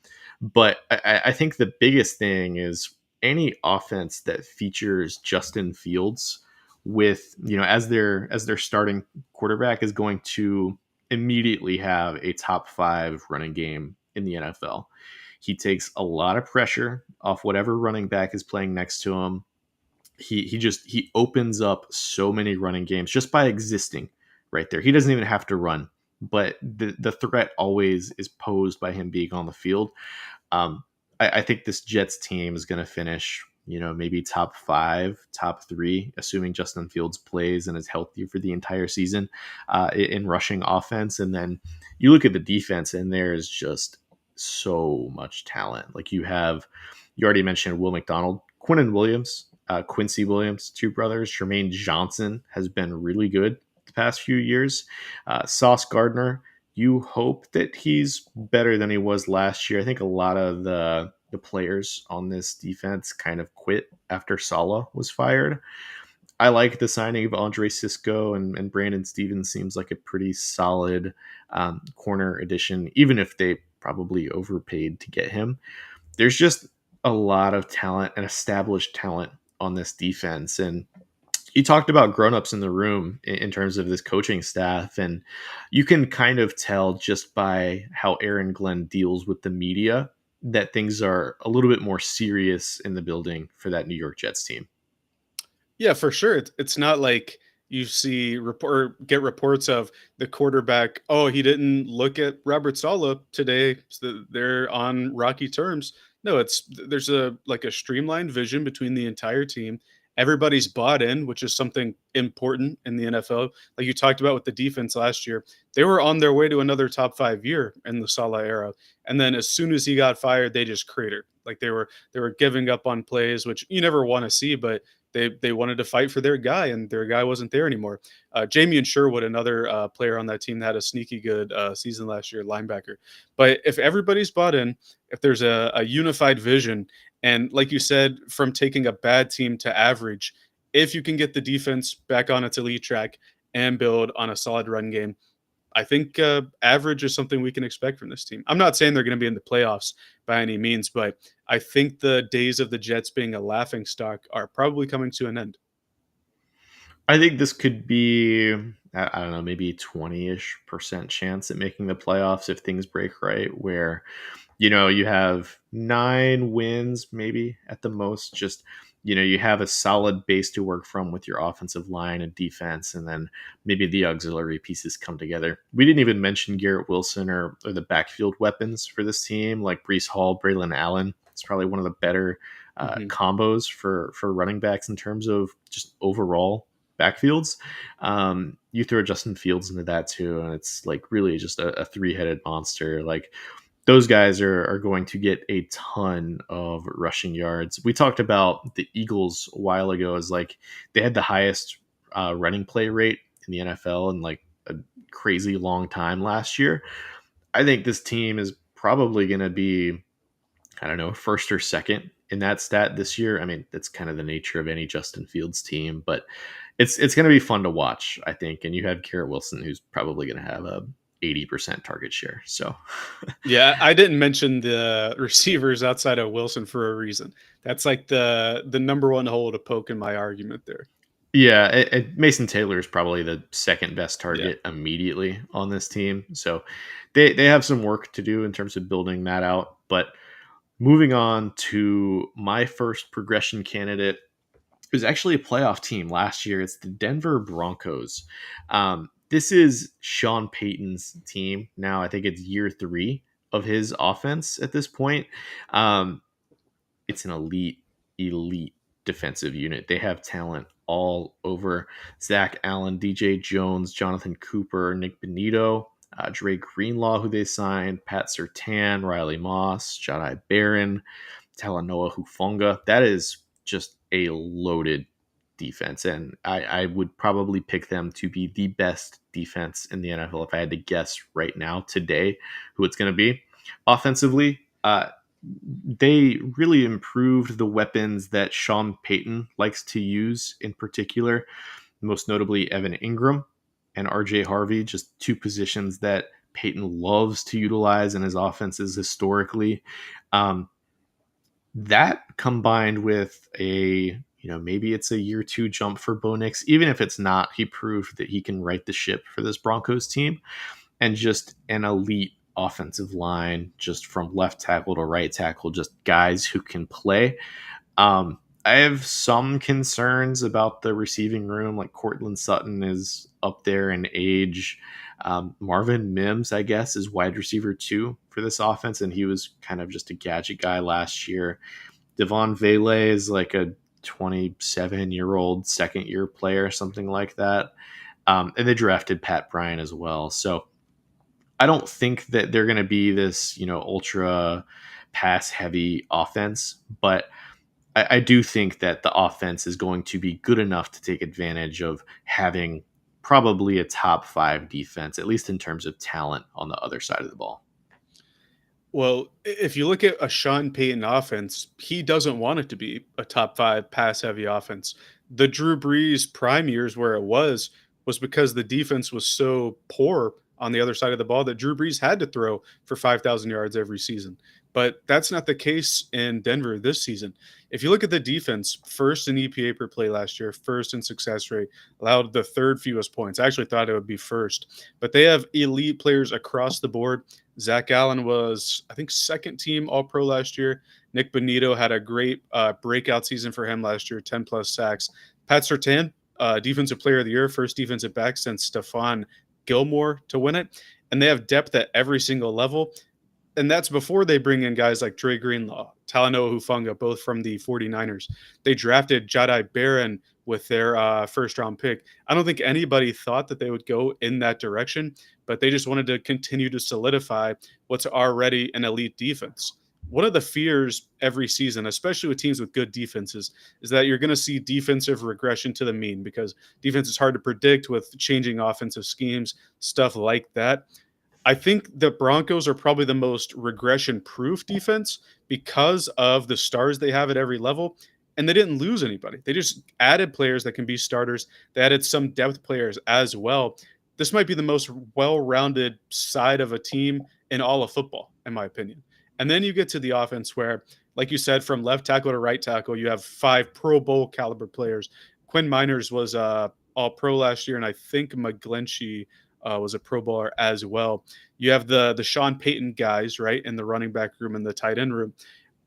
But I think the biggest thing is any offense that features Justin Fields with as their starting quarterback is going to immediately have a top 5 running game in the NFL. He takes a lot of pressure off whatever running back is playing next to him. He opens up so many running games just by existing right there. He doesn't even have to run, but the threat always is posed by him being on the field. um, I think this Jets team is going to finish, maybe top 5, top 3, assuming Justin Fields plays and is healthy for the entire season, in rushing offense. And then you look at the defense, and there's just so much talent. Like you already mentioned Will McDonald, Quinnen Williams, Quincy Williams, two brothers. Jermaine Johnson has been really good the past few years. Sauce Gardner, you hope that he's better than he was last year. I think a lot of the players on this defense kind of quit after Saleh was fired. I like the signing of Andre Cisco, and Brandon Stevens seems like a pretty solid corner addition, even if they probably overpaid to get him. There's just a lot of talent and established talent on this defense. And you talked about grown-ups in the room in terms of this coaching staff, and you can kind of tell just by how Aaron Glenn deals with the media that things are a little bit more serious in the building for that New York Jets team. Yeah, for sure. It's not like you see report get reports of the quarterback. Oh, he didn't look at Robert Saleh today, so they're on rocky terms. No, it's there's a like a streamlined vision between the entire team, Everybody's bought in, which is something important in the NFL. Like you talked about with the defense last year, they were on their way to another top 5 year in the Salah era. And then as soon as he got fired, they just cratered. Like they were giving up on plays, which you never want to see, but they wanted to fight for their guy, and their guy wasn't there anymore. Jamie and Sherwood, another player on that team, that had a sneaky good season last year, linebacker. But if everybody's bought in, if there's a unified vision, and like you said, from taking a bad team to average, if you can get the defense back on its elite track and build on a solid run game, I think average is something we can expect from this team. I'm not saying they're going to be in the playoffs by any means, but I think the days of the Jets being a laughing stock are probably coming to an end. I think this could be, I don't know, maybe 20-ish% chance at making the playoffs if things break right, where you have 9 wins maybe at the most. Just, you have a solid base to work from with your offensive line and defense, and then maybe the auxiliary pieces come together. We didn't even mention Garrett Wilson or the backfield weapons for this team, like Brees Hall, Braylon Allen. It's probably one of the better Mhm. combos for running backs in terms of just overall backfields. You throw Justin Fields into that too, and it's like really just a three-headed monster. Like, those guys are going to get a ton of rushing yards. We talked about the Eagles a while ago as like they had the highest running play rate in the NFL in like a crazy long time last year. I think this team is probably going to be, I don't know, first or second in that stat this year. I mean, that's kind of the nature of any Justin Fields team, but it's going to be fun to watch, I think. And you have Garrett Wilson, who's probably going to have a 80% target share. So Yeah, I didn't mention the receivers outside of Wilson for a reason. That's like the number one hole to poke in my argument there. yeah, Mason Taylor is probably the second best Yeah. target immediately on this team. So they have some work to do in terms of building that out. But moving on to my first progression candidate, it was actually a playoff team last year. It's the Denver Broncos. This is Sean Payton's team now. I think it's year 3 of his offense at this point. Um, it's an elite defensive unit. They have talent all over. Zach Allen, DJ Jones, Jonathan Cooper, Nick Benito, Dre Greenlaw, who they signed, Pat Sertan, Riley Moss, Jedi Barron, Talanoa Hufonga. That is just a loaded defense. And I would probably pick them to be the best defense in the NFL if I had to guess right now, today, who it's going to be. Offensively, they really improved the weapons that Sean Payton likes to use, in particular, most notably Evan Ingram and RJ Harvey, just two positions that Payton loves to utilize in his offenses historically. Um, that combined with maybe it's a year 2 jump for Bo Nix. Even if it's not, he proved that he can right the ship for this Broncos team, and just an elite offensive line, just from left tackle to right tackle, just guys who can play. I have some concerns about the receiving room. Like, Cortland Sutton is up there in age. Marvin Mims, I guess, is wide receiver 2 for this offense, and he was kind of just a gadget guy last year. Devon Vele is like a 27-year-old second-year player, something like that. And they drafted Pat Bryant as well. So I don't think that they're going to be this, ultra pass heavy offense, but I do think that the offense is going to be good enough to take advantage of having probably a top 5 defense, at least in terms of talent on the other side of the ball. Well, if you look at a Sean Payton offense, he doesn't want it to be a top 5 pass heavy offense. The Drew Brees prime years where it was because the defense was so poor on the other side of the ball that Drew Brees had to throw for 5,000 yards every season. But that's not the case in Denver this season. If you look at the defense, first in EPA per play last year, first in success rate, allowed the third fewest points. I actually thought it would be first, but they have elite players across the board. Zach Allen was, I think, second team All Pro last year. Nick Benito had a great breakout season for him last year, 10 plus sacks. Pat Sertan, Defensive Player of the Year, first defensive back since Stephon Gilmore to win it. And they have depth at every single level. And that's before they bring in guys like Dre Greenlaw, Talanoa Hufanga, both from the 49ers. They drafted Jedi Barron with their first round pick. I don't think anybody thought that they would go in that direction, but they just wanted to continue to solidify what's already an elite defense. One of the fears every season, especially with teams with good defenses, is that you're going to see defensive regression to the mean because defense is hard to predict with changing offensive schemes, stuff like that. I think the Broncos are probably the most regression proof defense because of the stars they have at every level. And they didn't lose anybody. They just added players that can be starters. They added some depth players as well. This might be the most well rounded side of a team in all of football, in my opinion. And then you get to the offense where, like you said, from left tackle to right tackle, you have 5 Pro Bowl caliber players. Quinn Miners was all pro last year, and I think McGlinchey was a Pro Bowler as well. You have the Sean Payton guys, right, in the running back room and the tight end room.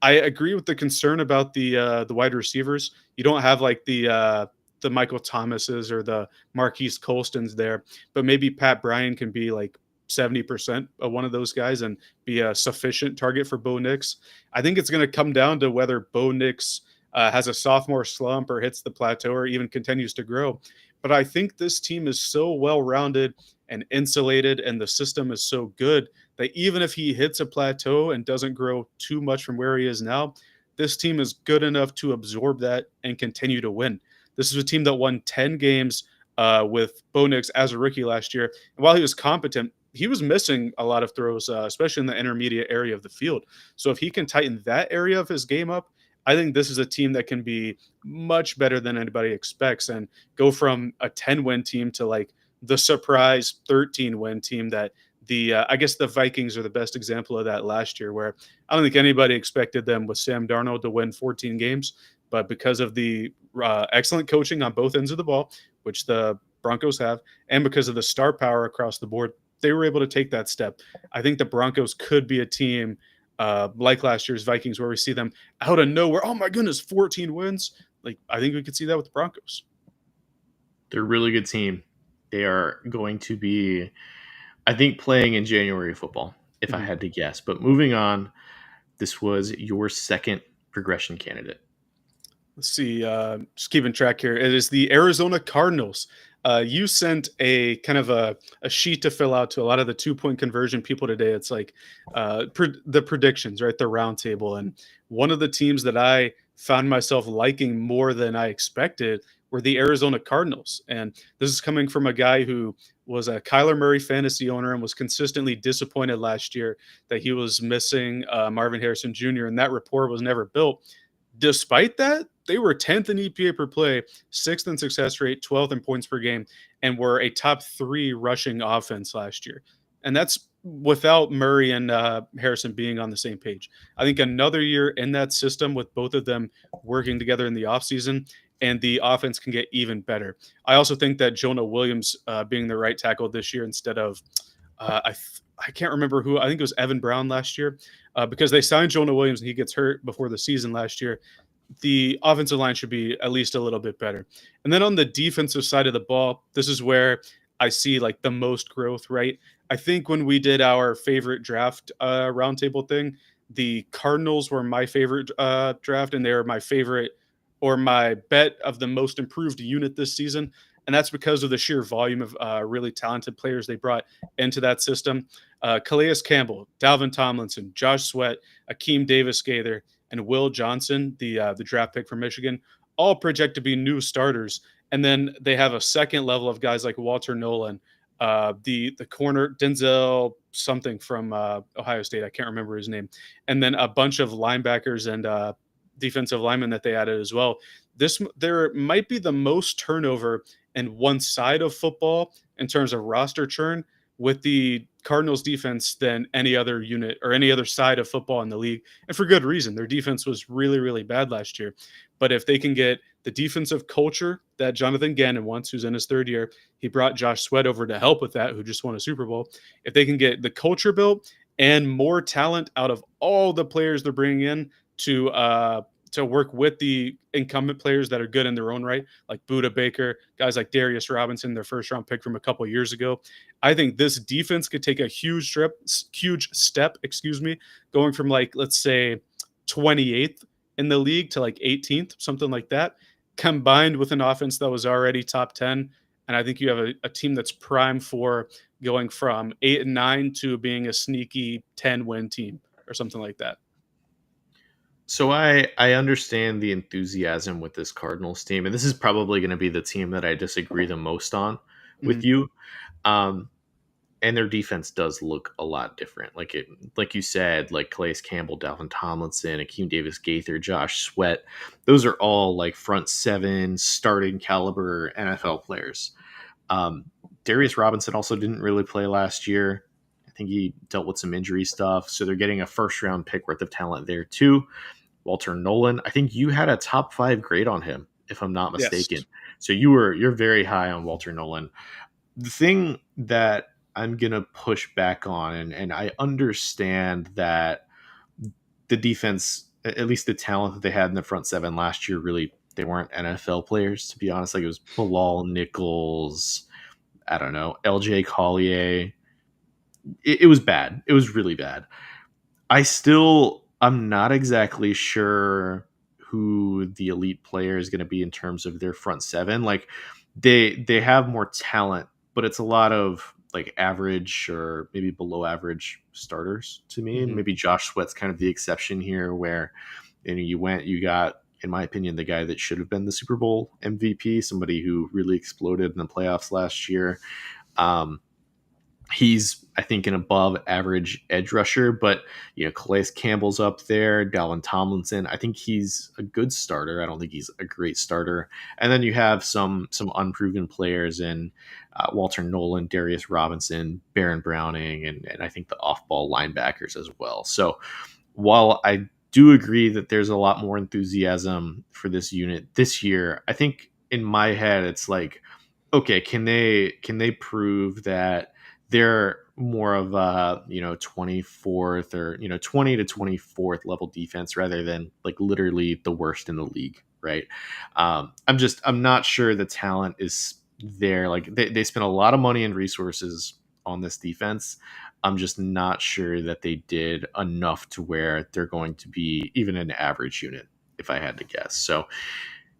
I agree with the concern about the wide receivers. You don't have like the Michael Thomases or the Marquise Colstons there, but maybe Pat Bryan can be like 70% of one of those guys and be a sufficient target for Bo Nix. I think it's going to come down to whether Bo Nix has a sophomore slump or hits the plateau or even continues to grow. But I think this team is so well rounded and insulated, and the system is so good that even if he hits a plateau and doesn't grow too much from where he is now, this team is good enough to absorb that and continue to win. This is a team that won 10 games with Bo Nix as a rookie last year. And while he was competent, he was missing a lot of throws, especially in the intermediate area of the field. So if he can tighten that area of his game up, I think this is a team that can be much better than anybody expects and go from a 10-win team to like the surprise 13-win team that I guess the Vikings are the best example of that last year, where I don't think anybody expected them with Sam Darnold to win 14 games, but because of the excellent coaching on both ends of the ball, which the Broncos have, and because of the star power across the board, they were able to take that step. I think the Broncos could be a team like last year's Vikings, where we see them out of nowhere. Oh my goodness, 14 wins! Like I think we could see that with the Broncos. They're a really good team. They are going to be, I think, playing in January football, if I Mhm. had to guess. But moving on, this was your second progression candidate. Let's see. Just keeping track here. It is the Arizona Cardinals. You sent a kind of a sheet to fill out to a lot of the 2 point conversion people today. It's like the predictions, right? The round table. And one of the teams that I found myself liking more than I expected were the Arizona Cardinals. And this is coming from a guy who was a Kyler Murray fantasy owner and was consistently disappointed last year that he was missing Marvin Harrison Jr. And that rapport was never built. Despite that, they were 10th in EPA per play, 6th in success rate, 12th in points per game, and were a top 3 rushing offense last year. And that's without Murray and Harrison being on the same page. I think another year in that system with both of them working together in the offseason, and the offense can get even better. I also think that Jonah Williams being the right tackle this year instead of I can't remember who. I think it was Evan Brown last year, because they signed Jonah Williams and he gets hurt before the season last year. The offensive line should be at least a little bit better. And then on the defensive side of the ball, this is where I see like the most growth, right? I think when we did our favorite draft roundtable thing, the Cardinals were my favorite draft, and they were my favorite or my bet of the most improved unit this season. And that's because of the sheer volume of really talented players they brought into that system. Calais Campbell, Dalvin Tomlinson, Josh Sweat, Akeem Davis Gaither, and Will Johnson, the draft pick from Michigan, all project to be new starters. And then they have a second level of guys like Walter Nolan, the corner Denzel something from Ohio State. I can't remember his name. And then a bunch of linebackers and defensive linemen that they added as well. There might be the most turnover in one side of football in terms of roster churn with the Cardinals defense than any other unit or any other side of football in the league. And for good reason. Their defense was really, really bad last year. But if they can get the defensive culture that Jonathan Gannon wants, who's in his third year, he brought Josh Sweat over to help with that, who just won a Super Bowl. If they can get the culture built and more talent out of all the players they're bringing in to work with the incumbent players that are good in their own right, like Buda Baker, guys like Darius Robinson, their first round pick from a couple years ago. I think this defense could take a huge step, going from like let's say 28th in the league to like 18th, something like that, combined with an offense that was already top 10. And I think you have a team that's primed for going from 8 and 9 to being a sneaky 10-win team or something like that. So I understand the enthusiasm with this Cardinals team, and this is probably going to be the team that I disagree the most on with Mhm. you. Um, and their defense does look a lot different. Like you said, like Calais Campbell, Dalvin Tomlinson, Akeem Davis Gaither, Josh Sweat. Those are all like front seven starting caliber NFL players. Um, Darius Robinson also didn't really play last year. I think he dealt with some injury stuff, so they're getting a first round pick worth of talent there too. Walter Nolan, I think you had a top 5 grade on him, if I'm not Yes. mistaken. So you're very high on Walter Nolan. The thing that I'm gonna push back on, and I understand that the defense, at least the talent that they had in the front seven last year, really they weren't NFL players, to be honest. Like it was Bilal Nichols, I don't know, LJ Collier. It was bad. It was really bad. I'm not exactly sure who the elite player is going to be in terms of their front seven. Like they have more talent, but it's a lot of like average or maybe below average starters to me. And Mhm. maybe Josh Sweat's kind of the exception here, where you got, in my opinion, the guy that should have been the Super Bowl MVP, somebody who really exploded in the playoffs last year. Um, he's, I think, an above average edge rusher, but Calais Campbell's up there, Dalvin Tomlinson. I think he's a good starter. I don't think he's a great starter. And then you have some unproven players in Walter Nolan, Darius Robinson, Baron Browning, and I think the off ball linebackers as well. So while I do agree that there's a lot more enthusiasm for this unit this year, I think in my head it's like, okay, can they prove that they're more of a 24th or 20 to 24th level defense rather than like literally the worst in the league, right? I'm not sure the talent is there. Like they spent a lot of money and resources on this defense. I'm just not sure that they did enough to where they're going to be even an average unit, if I had to guess. So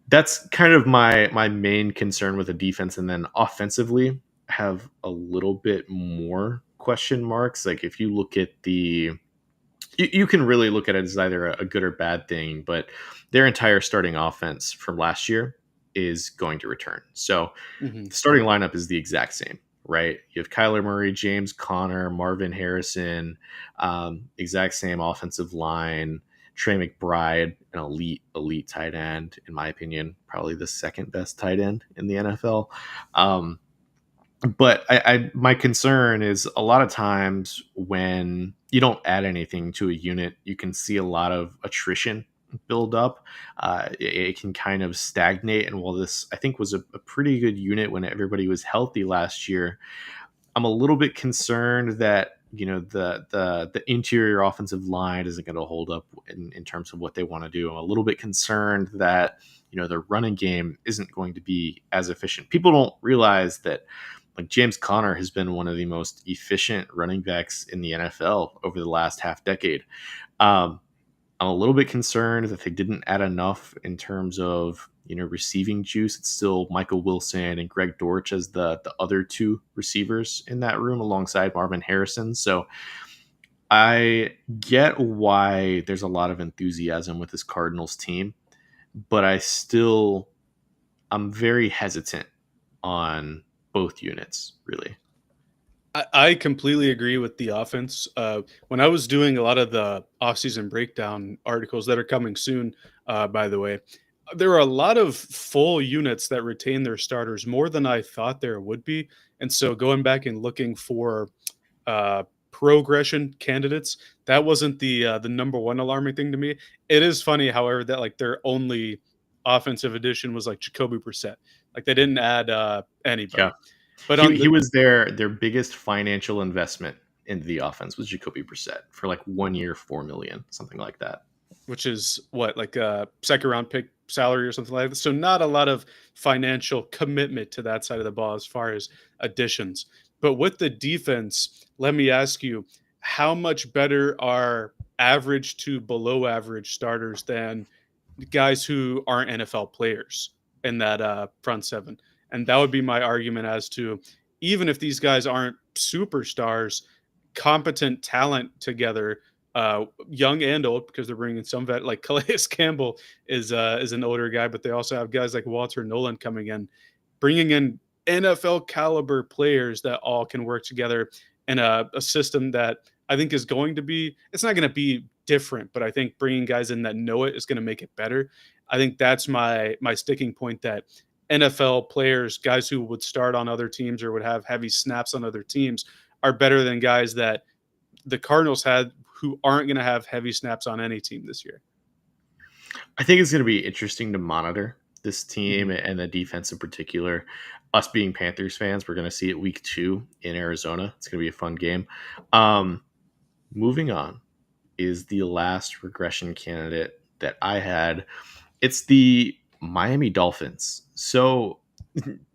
that's kind of my main concern with the defense. And then offensively, have a little bit more question marks. Like if you look at you can really look at it as either a good or bad thing, but their entire starting offense from last year is going to return. So Mhm. the starting lineup is the exact same, right? You have Kyler Murray, James Conner, Marvin Harrison, exact same offensive line. Trey McBride, an elite tight end, in my opinion, probably the second best tight end in the NFL. Um, but my concern is a lot of times when you don't add anything to a unit, you can see a lot of attrition build up. It can kind of stagnate. And while this, I think, was a pretty good unit when everybody was healthy last year, I'm a little bit concerned that the interior offensive line isn't going to hold up in terms of what they want to do. I'm a little bit concerned that the running game isn't going to be as efficient. People don't realize that like James Conner has been one of the most efficient running backs in the NFL over the last half decade. Um, I'm a little bit concerned that they didn't add enough in terms of receiving juice. It's still Michael Wilson and Greg Dortch as the other two receivers in that room alongside Marvin Harrison. So I get why there's a lot of enthusiasm with this Cardinals team, but I'm very hesitant on both units, really. I completely agree with the offense. When I was doing a lot of the offseason breakdown articles that are coming soon, by the way, there are a lot of full units that retain their starters more than I thought there would be. And so going back and looking for uh, progression candidates, that wasn't the number one alarming thing to me. It is funny, however, that like their only offensive addition was like Jacoby Brissett. Like they didn't add Yeah. anybody. But He on he the was their biggest financial investment into the offense was Jacoby Brissett for like 1 year, 4 million, something like that. which is what, like a second round pick salary or something like that. So not a lot of financial commitment to that side of the ball as far as additions. But with the defense, let me ask you, how much better are average to below average starters than guys who aren't NFL players in that front seven? And that would be my argument as to, even if these guys aren't superstars, competent talent together, young and old, because they're bringing some vet like Calais Campbell is an older guy, but they also have guys like Walter Nolan coming in, bringing in NFL caliber players that all can work together in a system that I think is going to be. It's not going to be different, but I think bringing guys in that know it is going to make it better. I think that's my sticking point, that NFL players, guys who would start on other teams or would have heavy snaps on other teams, are better than guys that the Cardinals had who aren't going to have heavy snaps on any team this year. I think it's going to be interesting to monitor this team Mhm. and the defense in particular. Us being Panthers fans, we're going to see it week 2 in Arizona. It's going to be a fun game. Um, Moving on is the last regression candidate that I had. It's the Miami Dolphins. So,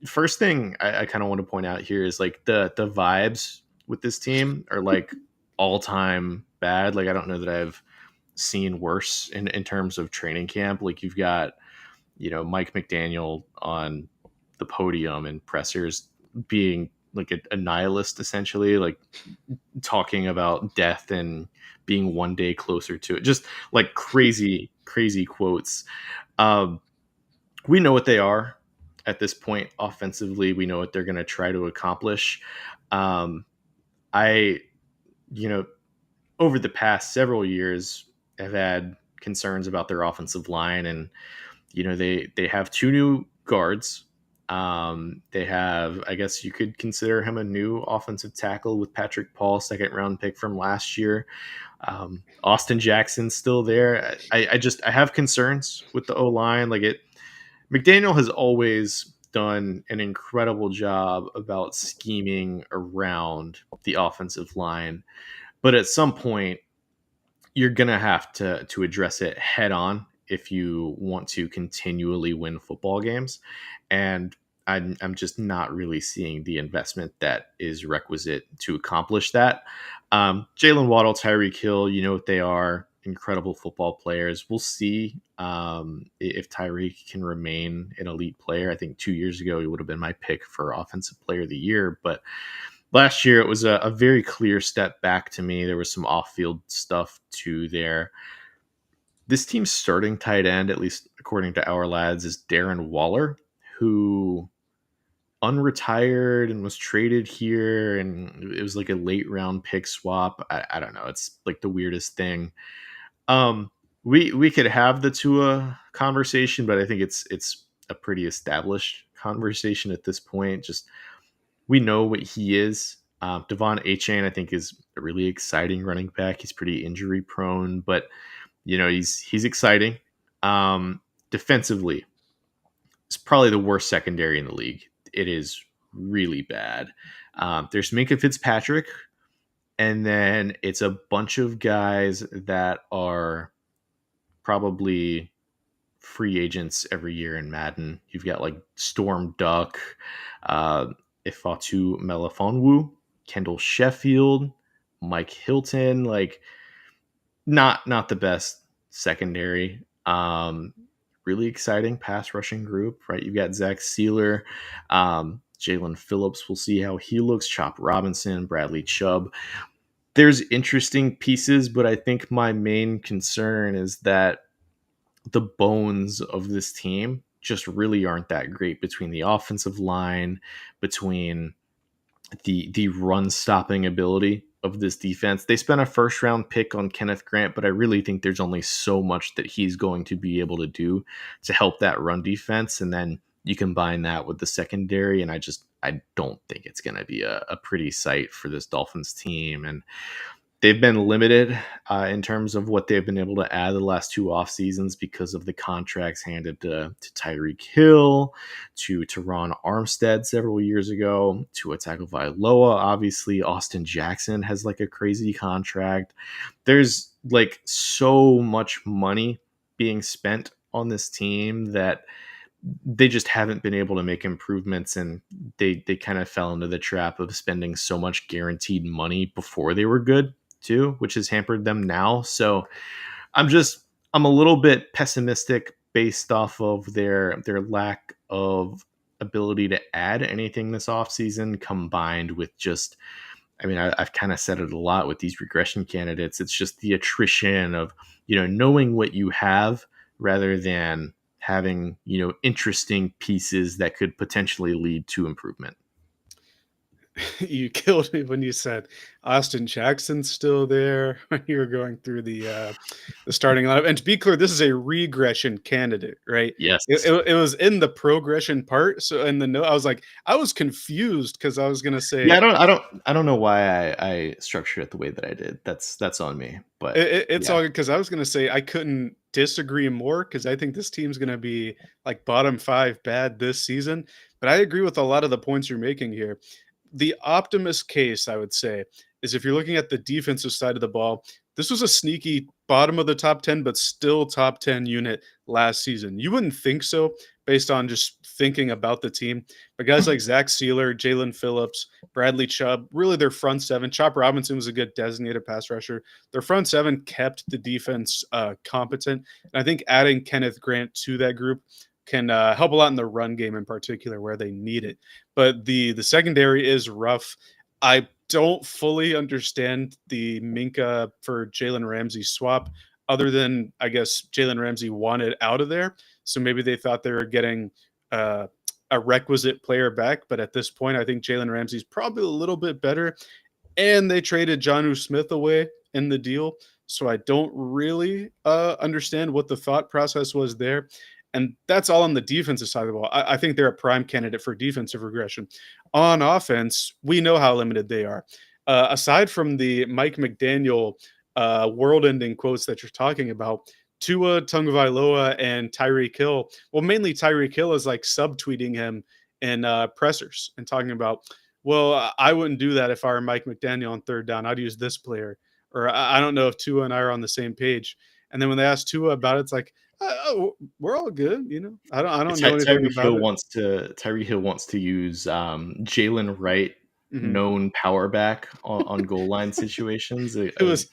first thing I kind of want to point out here is like the vibes with this team are like all time bad. Like I don't know that I've seen worse in terms of training camp. Like you've got Mike McDaniel on the podium and pressers being like a nihilist essentially, like talking about death and being one day closer to it, just like crazy quotes. um, we know what they are at this point offensively. We know what they're going to try to accomplish. um, I you know Over the past several years have had concerns about their offensive line, and they have two new guards. They have, I guess you could consider him a new offensive tackle with Patrick Paul, second round pick from last year. Austin Jackson's still there. I have concerns with the O line. McDaniel has always done an incredible job about scheming around the offensive line, but at some point you're gonna have to address it head on if you want to continually win football games. And I'm just not really seeing the investment that is requisite to accomplish that. Jalen Waddle, Tyreek Hill, you know what they are, incredible football players. We'll see if Tyreek can remain an elite player. I think 2 years ago he would have been my pick for offensive player of the year, but last year it was a very clear step back to me. There was some off-field stuff too there. This team's starting tight end, at least according to our lads, is Darren Waller, who unretired and was traded here, and it was like a late round pick swap. I don't know. It's like the weirdest thing. Um, we could have the Tua conversation, but I think it's a pretty established conversation at this point. Just we know what he is. Devon Achane, I think, is a really exciting running back. He's pretty injury prone, but he's exciting. Defensively, it's probably the worst secondary in the league. It is really bad. There's Minka Fitzpatrick, and then it's a bunch of guys that are probably free agents every year in Madden. You've got like Storm Duck, uh, Ifatu Melifonwu, Kendall Sheffield, Mike Hilton. Like not the best secondary. Really exciting pass rushing group, right? You've got Zach Sealer, Jalen Phillips. We'll see how he looks. Chop Robinson, Bradley Chubb. There's interesting pieces, but I think my main concern is that the bones of this team just really aren't that great between the offensive line, between the run stopping ability of this defense. They spent a first round pick on Kenneth Grant, but I really think there's only so much that he's going to be able to do to help that run defense. And then you combine that with the secondary, and I don't think it's going to be a pretty sight for this Dolphins team. And they've been limited in terms of what they've been able to add the last two off seasons because of the contracts handed to Tyreek Hill, to Teron Armstead several years ago, to Tagovailoa. Obviously, Austin Jackson has like a crazy contract. There's like so much money being spent on this team that they just haven't been able to make improvements, and they kind of fell into the trap of spending so much guaranteed money before they were good too, which has hampered them now. So I'm a little bit pessimistic based off of their lack of ability to add anything this offseason, combined with just, I mean, I've kind of said it a lot with these regression candidates. It's just the attrition of, knowing what you have rather than having, interesting pieces that could potentially lead to improvement. You killed me when you said Austin Jackson's still there when you were going through the starting lineup. And to be clear, this is a regression candidate, right? Yes. It was in the progression part. So in the note, I was like, I was confused because I was gonna Yeah, say I don't know why I structured it the way that I did. That's on me. But it's yeah. all good because I was gonna say I couldn't disagree more because I think this team's gonna be like bottom five bad this season. But I agree with a lot of the points you're making here. The optimist case, I would say, is if you're looking at the defensive side of the ball, this was a sneaky bottom of the top 10, but still top 10 unit last season. You wouldn't think so based on just thinking about the team. But guys like Zach Sealer, Jalen Phillips, Bradley Chubb, really their front seven. Chop Robinson was a good designated pass rusher. Their front seven kept the defense competent. And I think adding Kenneth Grant to that group can help a lot in the run game in particular where they need it. But the secondary is rough. I don't fully understand the Minka for Jalen Ramsey swap, other than I guess Jalen Ramsey wanted out of there, so maybe they thought they were getting uh, a requisite player back. But at this point, I think Jalen Ramsey's probably a little bit better, and they traded Jonnu Smith away in the deal. So I don't really understand what the thought process was there. And that's all on the defensive side of the ball. I think they're a prime candidate for defensive regression. On offense, we know how limited they are. Aside from the Mike McDaniel world-ending quotes that you're talking about, Tua Tagovailoa and Tyreek Hill. Well, mainly Tyreek Hill is like subtweeting him in pressers and talking about, well, I wouldn't do that if I were Mike McDaniel on third down. I'd use this player. Or I don't know if Tua and I are on the same page. And then when they asked Tua about it, it's like, oh, we're all good. I don't know anything about it. Tyree Hill wants to use Jalen Wright, Mhm. known power back on goal line situations. It was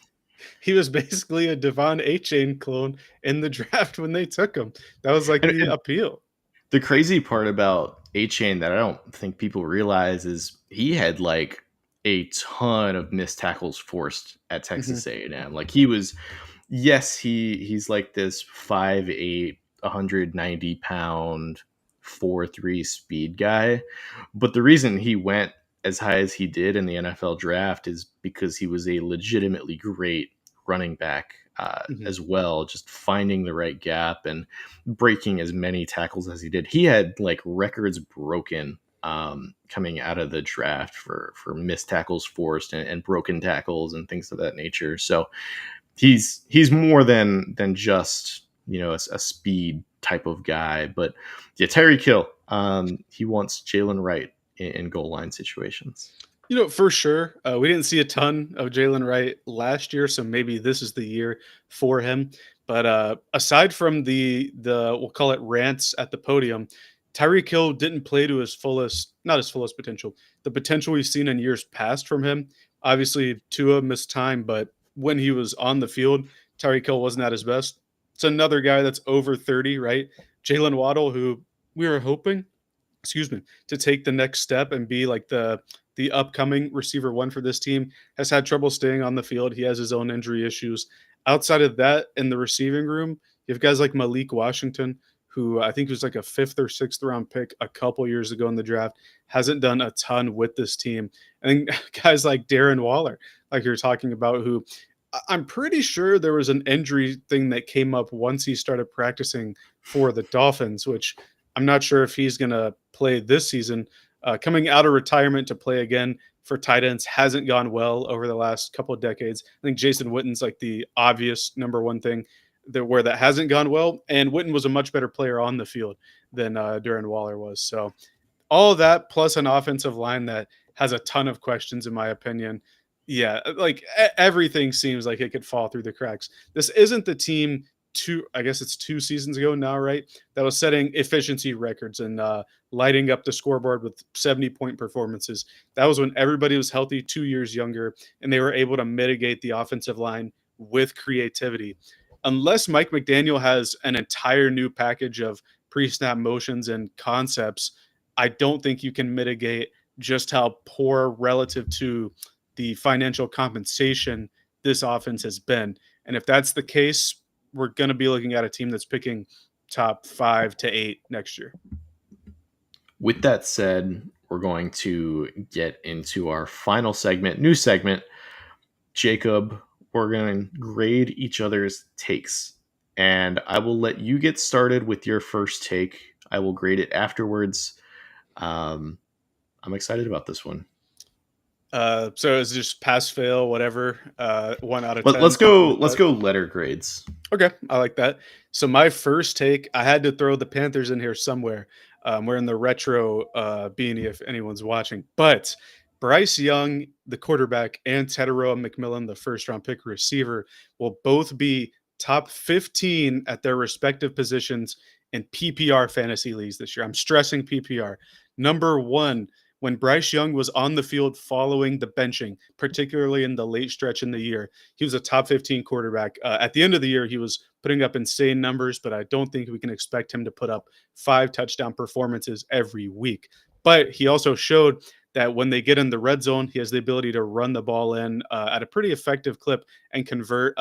he was basically a Devon A Chain clone in the draft when they took him. That was like the And appeal. the crazy part about A Chain that I don't think people realize is he had like a ton of missed tackles forced at Mhm. Texas A&M. Like he was, yes, he's like this 5'8", 190 pound 4'3" speed guy, but the reason he went as high as he did in the NFL draft is because he was a legitimately great running back Mhm. as well, just finding the right gap and breaking as many tackles as he did. He had like records broken coming out of the draft for missed tackles forced and broken tackles and things of that nature. So he's more than just a speed type of guy. But yeah, Tyreek Hill, he wants Jalen Wright in goal line situations. For sure. We didn't see a ton of Jalen Wright last year, so maybe this is the year for him. But aside from the we'll call it rants at the podium, Tyreek Hill didn't play to his fullest, not his fullest potential. The potential we've seen in years past from him. Obviously, Tua missed time, but when he was on the field, Tyreek Hill wasn't at his best. It's another guy that's over 30, right? Jalen Waddle, who we were hoping, excuse me, to take the next step and be like the upcoming receiver one for this team, has had trouble staying on the field. He has his own injury issues. Outside of that, in the receiving room, you have guys like Malik Washington, who I think was like a fifth or sixth round pick a couple years ago in the draft, hasn't done a ton with this team. And then guys like Darren Waller, like you're talking about, who I'm pretty sure there was an injury thing that came up once he started practicing for the Dolphins, which I'm not sure if he's going to play this season. Coming out of retirement to play again for tight ends hasn't gone well over the last couple of decades. I think Jason Witten's like the obvious number one thing where that hasn't gone well. And Witten was a much better player on the field than Darren Waller was. So all of that plus an offensive line that has a ton of questions, in my opinion. Yeah, like everything seems like it could fall through the cracks. This isn't the team I guess it's 2 seasons ago now, right? That was setting efficiency records and lighting up the scoreboard with 70-point performances. That was when everybody was healthy, 2 years younger, and they were able to mitigate the offensive line with creativity. Unless Mike McDaniel has an entire new package of pre-snap motions and concepts, I don't think you can mitigate just how poor relative to the financial compensation this offense has been. And if that's the case, we're going to be looking at a team that's picking top 5 to 8 next year. With that said, we're going to get into our final segment, new segment. Jacob, we're going to grade each other's takes. And I will let you get started with your first take. I will grade it afterwards. Um, I'm excited about this one. So it's just pass, fail, whatever. 1 out of Let, 10, let's something go. like Let's that. go. Letter grades. Okay, I like that. So my first take, I had to throw the Panthers in here somewhere. We're in the retro beanie if anyone's watching. But Bryce Young, the quarterback, and Teteroa McMillan, the first round pick receiver, will both be top 15 at their respective positions in PPR fantasy leagues this year. I'm stressing PPR. Number one, when Bryce Young was on the field following the benching, particularly in the late stretch in the year, he was a top 15 quarterback. At the end of the year, he was putting up insane numbers, but I don't think we can expect him to put up 5 touchdown performances every week. But he also showed that when they get in the red zone, he has the ability to run the ball in at a pretty effective clip and convert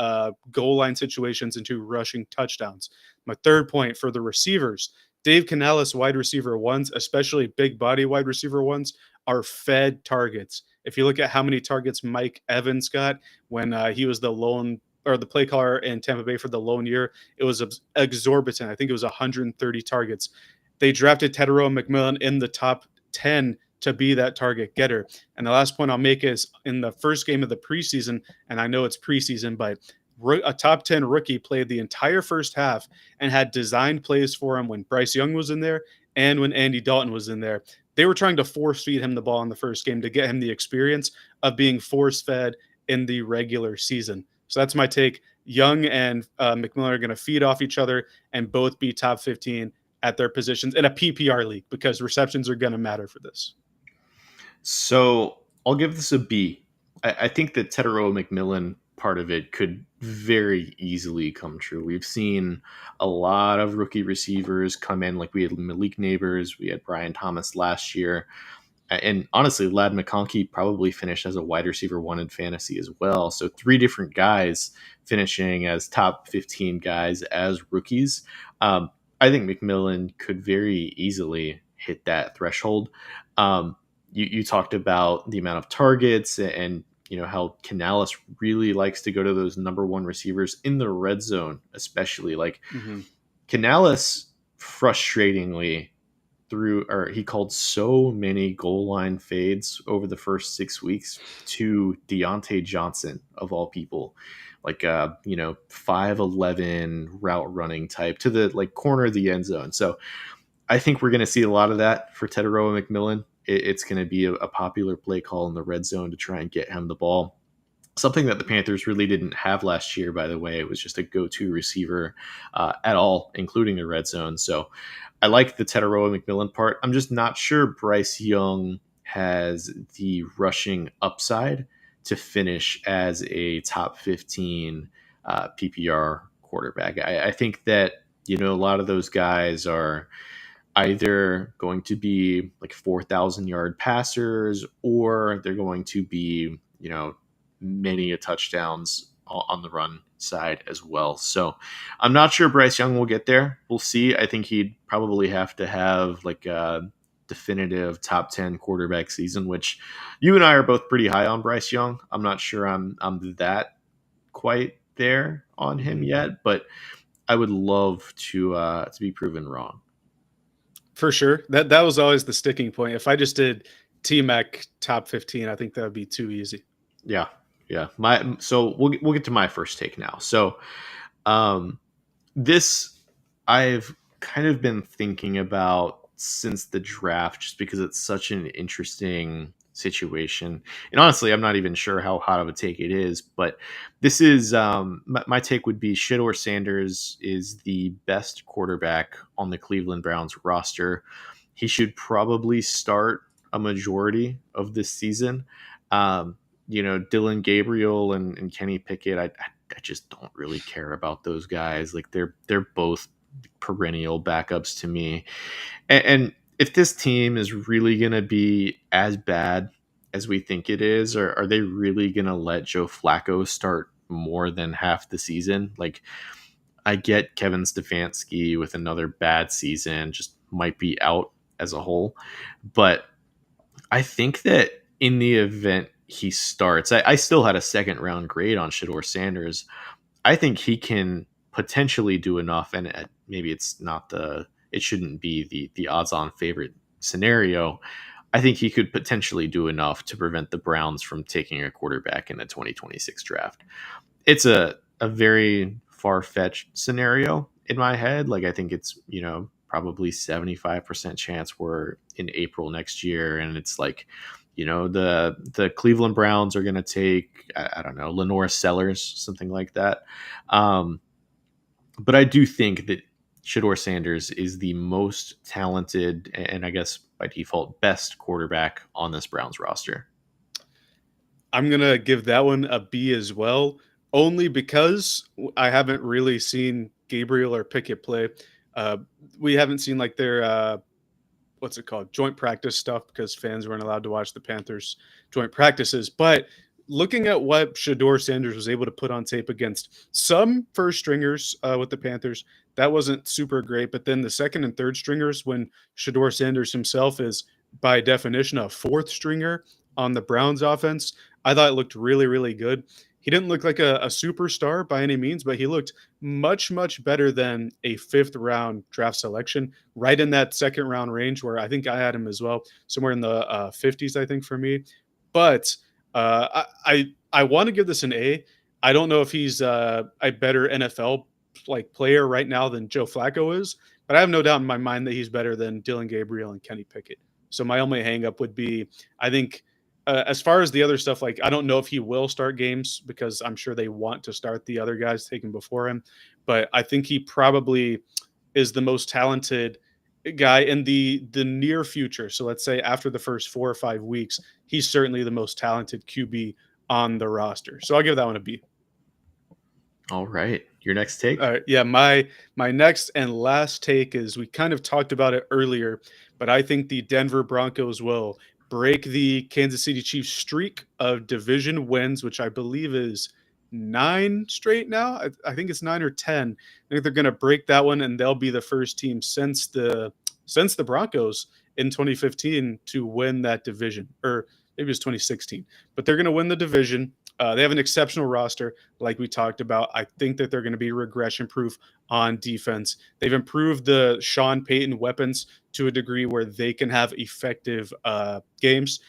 goal line situations into rushing touchdowns. My third point for the receivers, Dave Canales wide receiver ones, especially big body wide receiver ones, are fed targets. If you look at how many targets Mike Evans got when he was the lone or the play caller in Tampa Bay for the lone year, it was exorbitant. I think it was 130 targets. They drafted Teteroa McMillan in the top 10 to be that target getter. And the last point I'll make is in the first game of the preseason, and I know it's preseason, but a top 10 rookie played the entire first half and had designed plays for him when Bryce Young was in there and when Andy Dalton was in there. They were trying to force feed him the ball in the first game to get him the experience of being force fed in the regular season. So that's my take. Young and McMillan are going to feed off each other and both be top 15 at their positions in a PPR league because receptions are going to matter for this. So I'll give this a B. I think the Teteroa McMillan part of it could very easily come true. We've seen a lot of rookie receivers come in, like we had Malik Neighbors, we had Brian Thomas last year. And honestly, Lad McConkey probably finished as a wide receiver one in fantasy as well. So three different guys finishing as top 15 guys as rookies. I think McMillan could very easily hit that threshold. Um, you talked about the amount of targets and you know how Canales really likes to go to those number one receivers in the red zone, especially like Mm-hmm. Canales frustratingly he called so many goal line fades over the first 6 weeks to Deontay Johnson of all people, like 5'11" route running type to the like corner of the end zone. So I think we're going to see a lot of that for Teteroa McMillan. It's going to be a popular play call in the red zone to try and get him the ball. Something that the Panthers really didn't have last year, by the way. It was just a go-to receiver at all, including the red zone. So I like the Teteroa McMillan part. I'm just not sure Bryce Young has the rushing upside to finish as a top 15 PPR quarterback. I think that, a lot of those guys are either going to be like 4,000 yard passers or they're going to be, many a touchdowns on the run side as well. So I'm not sure Bryce Young will get there. We'll see. I think he'd probably have to have like a definitive top 10 quarterback season, which you and I are both pretty high on Bryce Young. I'm not sure I'm that quite there on him Mm-hmm. yet, but I would love to be proven wrong. For sure. That was always the sticking point. If I just did T Mac top 15, I think that would be too easy. Yeah, yeah. So we'll get to my first take now. So um, this I've kind of been thinking about since the draft, just because it's such an interesting situation. And honestly, I'm not even sure how hot of a take it is, but this is my take would be Shador Sanders is the best quarterback on the Cleveland Browns roster. He should probably start a majority of this season. Dylan Gabriel and Kenny Pickett, I just don't really care about those guys. Like they're both perennial backups to me. And if this team is really going to be as bad as we think it is, or are they really going to let Joe Flacco start more than half the season? Like, I get Kevin Stefanski with another bad season just might be out as a whole, but I think that in the event he starts, I still had a second round grade on Shador Sanders. I think he can potentially do enough, and maybe it shouldn't be the odds on favorite scenario. I think he could potentially do enough to prevent the Browns from taking a quarterback in the 2026 draft. It's a very far fetched scenario in my head. Like I think it's probably 75% chance we're in April next year, and it's like the Cleveland Browns are going to take I don't know Lenore Sellers, something like that. Um, but I do think that Shador Sanders is the most talented and I guess by default best quarterback on this Browns roster. I'm gonna give that one a B as well, only because I haven't really seen Gabriel or Pickett play. Uh, we haven't seen like their what's it called, joint practice stuff, because fans weren't allowed to watch the Panthers joint practices. But looking at what Shador Sanders was able to put on tape against some first stringers with the Panthers, that wasn't super great. But then the second and third stringers, when Shador Sanders himself is by definition a fourth stringer on the Browns offense, I thought it looked really, really good. He didn't look like a superstar by any means, but he looked much, much better than a fifth round draft selection, right in that second round range where I think I had him as well, somewhere in the 50s, I think, for me. But I want to give this an A. I don't know if he's a better NFL like player right now than Joe Flacco is, but I have no doubt in my mind that he's better than Dylan Gabriel and Kenny Pickett. So my only hangup would be, I think, as far as the other stuff, like I don't know if he will start games because I'm sure they want to start the other guys taken before him, but I think he probably is the most talented guy in the near future. So let's say after the first 4 or 5 weeks, he's certainly the most talented QB on the roster. So I'll give that one a B. All right, your next take. Yeah, my next and last take is we kind of talked about it earlier, but I think the Denver Broncos will break the Kansas City Chiefs streak of division wins, which I believe is 9 straight now. I think it's 9 or 10. I think they're going to break that one, and they'll be the first team since the Broncos in 2015 to win that division, or maybe it's 2016. But they're going to win the division. They have an exceptional roster, like we talked about. I think that they're going to be regression proof on defense. They've improved the Sean Payton weapons to a degree where they can have effective games.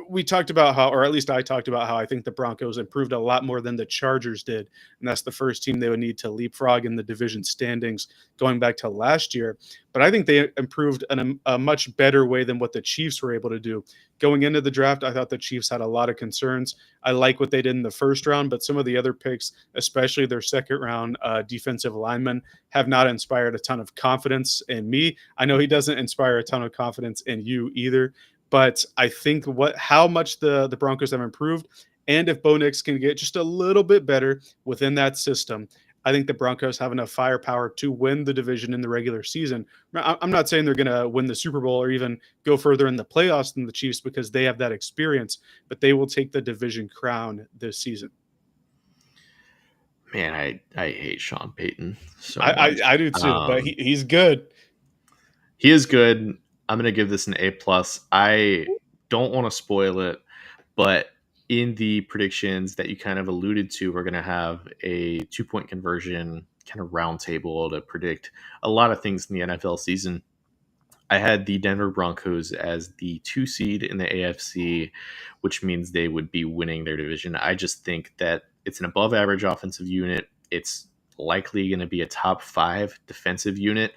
We talked about how, or at least I talked about how I think the Broncos improved a lot more than the Chargers did. And that's the first team they would need to leapfrog in the division standings going back to last year. But I think they improved in a much better way than what the Chiefs were able to do. Going into the draft, I thought the Chiefs had a lot of concerns. I like what they did in the first round, but some of the other picks, especially their second round defensive linemen, have not inspired a ton of confidence in me. I know he doesn't inspire a ton of confidence in you either. But I think how much the Broncos have improved, and if Bo Nix can get just a little bit better within that system, I think the Broncos have enough firepower to win the division in the regular season. I'm not saying they're going to win the Super Bowl or even go further in the playoffs than the Chiefs because they have that experience, but they will take the division crown this season. Man, I hate Sean Payton so I, much. I, I do too, but he's good. He is good. I'm gonna give this an A plus. I don't want to spoil it, but in the predictions that you kind of alluded to, we're gonna have a 2 point conversion kind of roundtable to predict a lot of things in the NFL season. I had the Denver Broncos as the 2 seed in the AFC, which means they would be winning their division. I just think that it's an above average offensive unit. It's likely going to be a top 5 defensive unit.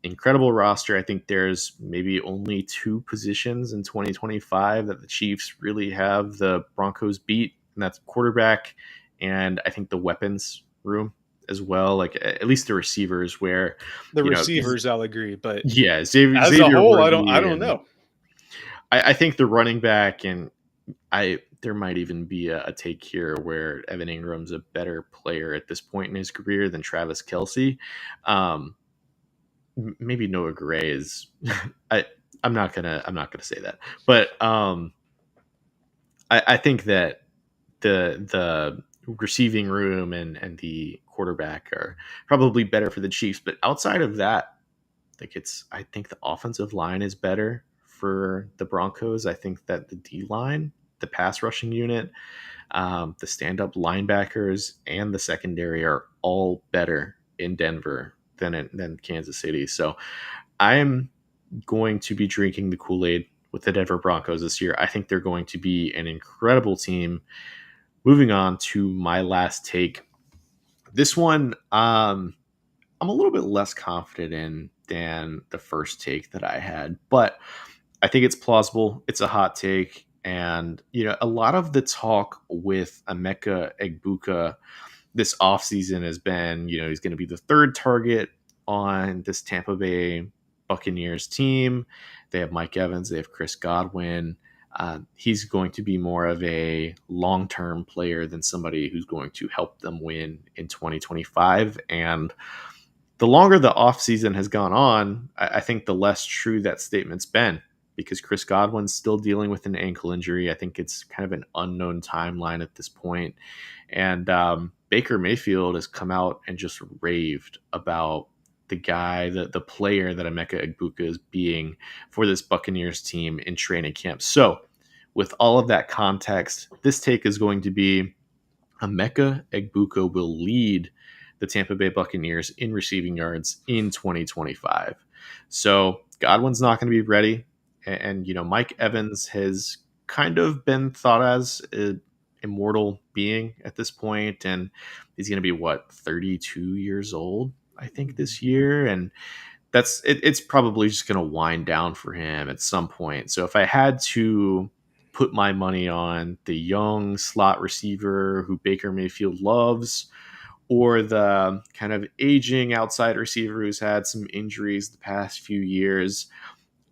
incredible roster. I think there's maybe only two positions in 2025 that the Chiefs really have the Broncos beat, and that's quarterback, and I think the weapons room as well. Like at least the receivers, where The you know, receivers, I'll agree, but yeah, as a Xavier whole, I Worthy, don't and know. I think the running back, and I there might even be a take here where Evan Ingram's a better player at this point in his career than Travis Kelsey. Um, Maybe Noah Gray is. I I'm not gonna say that, but I think that the receiving room and the quarterback are probably better for the Chiefs. But outside of that, I think the offensive line is better for the Broncos. I think that the D line, the pass rushing unit, the stand up linebackers, and the secondary are all better in Denver than Kansas City. So I am going to be drinking the Kool Aid with the Denver Broncos this year. I think they're going to be an incredible team. Moving on to my last take. This one, I'm a little bit less confident in than the first take that I had, but I think it's plausible. It's a hot take. And, a lot of the talk with Emeka Egbuka this offseason has been, he's going to be the third target on this Tampa Bay Buccaneers team. They have Mike Evans, they have Chris Godwin. He's going to be more of a long term player than somebody who's going to help them win in 2025. And the longer the offseason has gone on, I think the less true that statement's been because Chris Godwin's still dealing with an ankle injury. I think it's kind of an unknown timeline at this point. And Baker Mayfield has come out and just raved about the guy, the player that Emeka Egbuka is being for this Buccaneers team in training camp. So, with all of that context, this take is going to be Emeka Egbuka will lead the Tampa Bay Buccaneers in receiving yards in 2025. So Godwin's not going to be ready. And Mike Evans has kind of been thought as an immortal being at this point. And he's going to be, 32 years old, I think, this year. And it's probably just going to wind down for him at some point. So if I had to put my money on the young slot receiver who Baker Mayfield loves, or the kind of aging outside receiver who's had some injuries the past few years,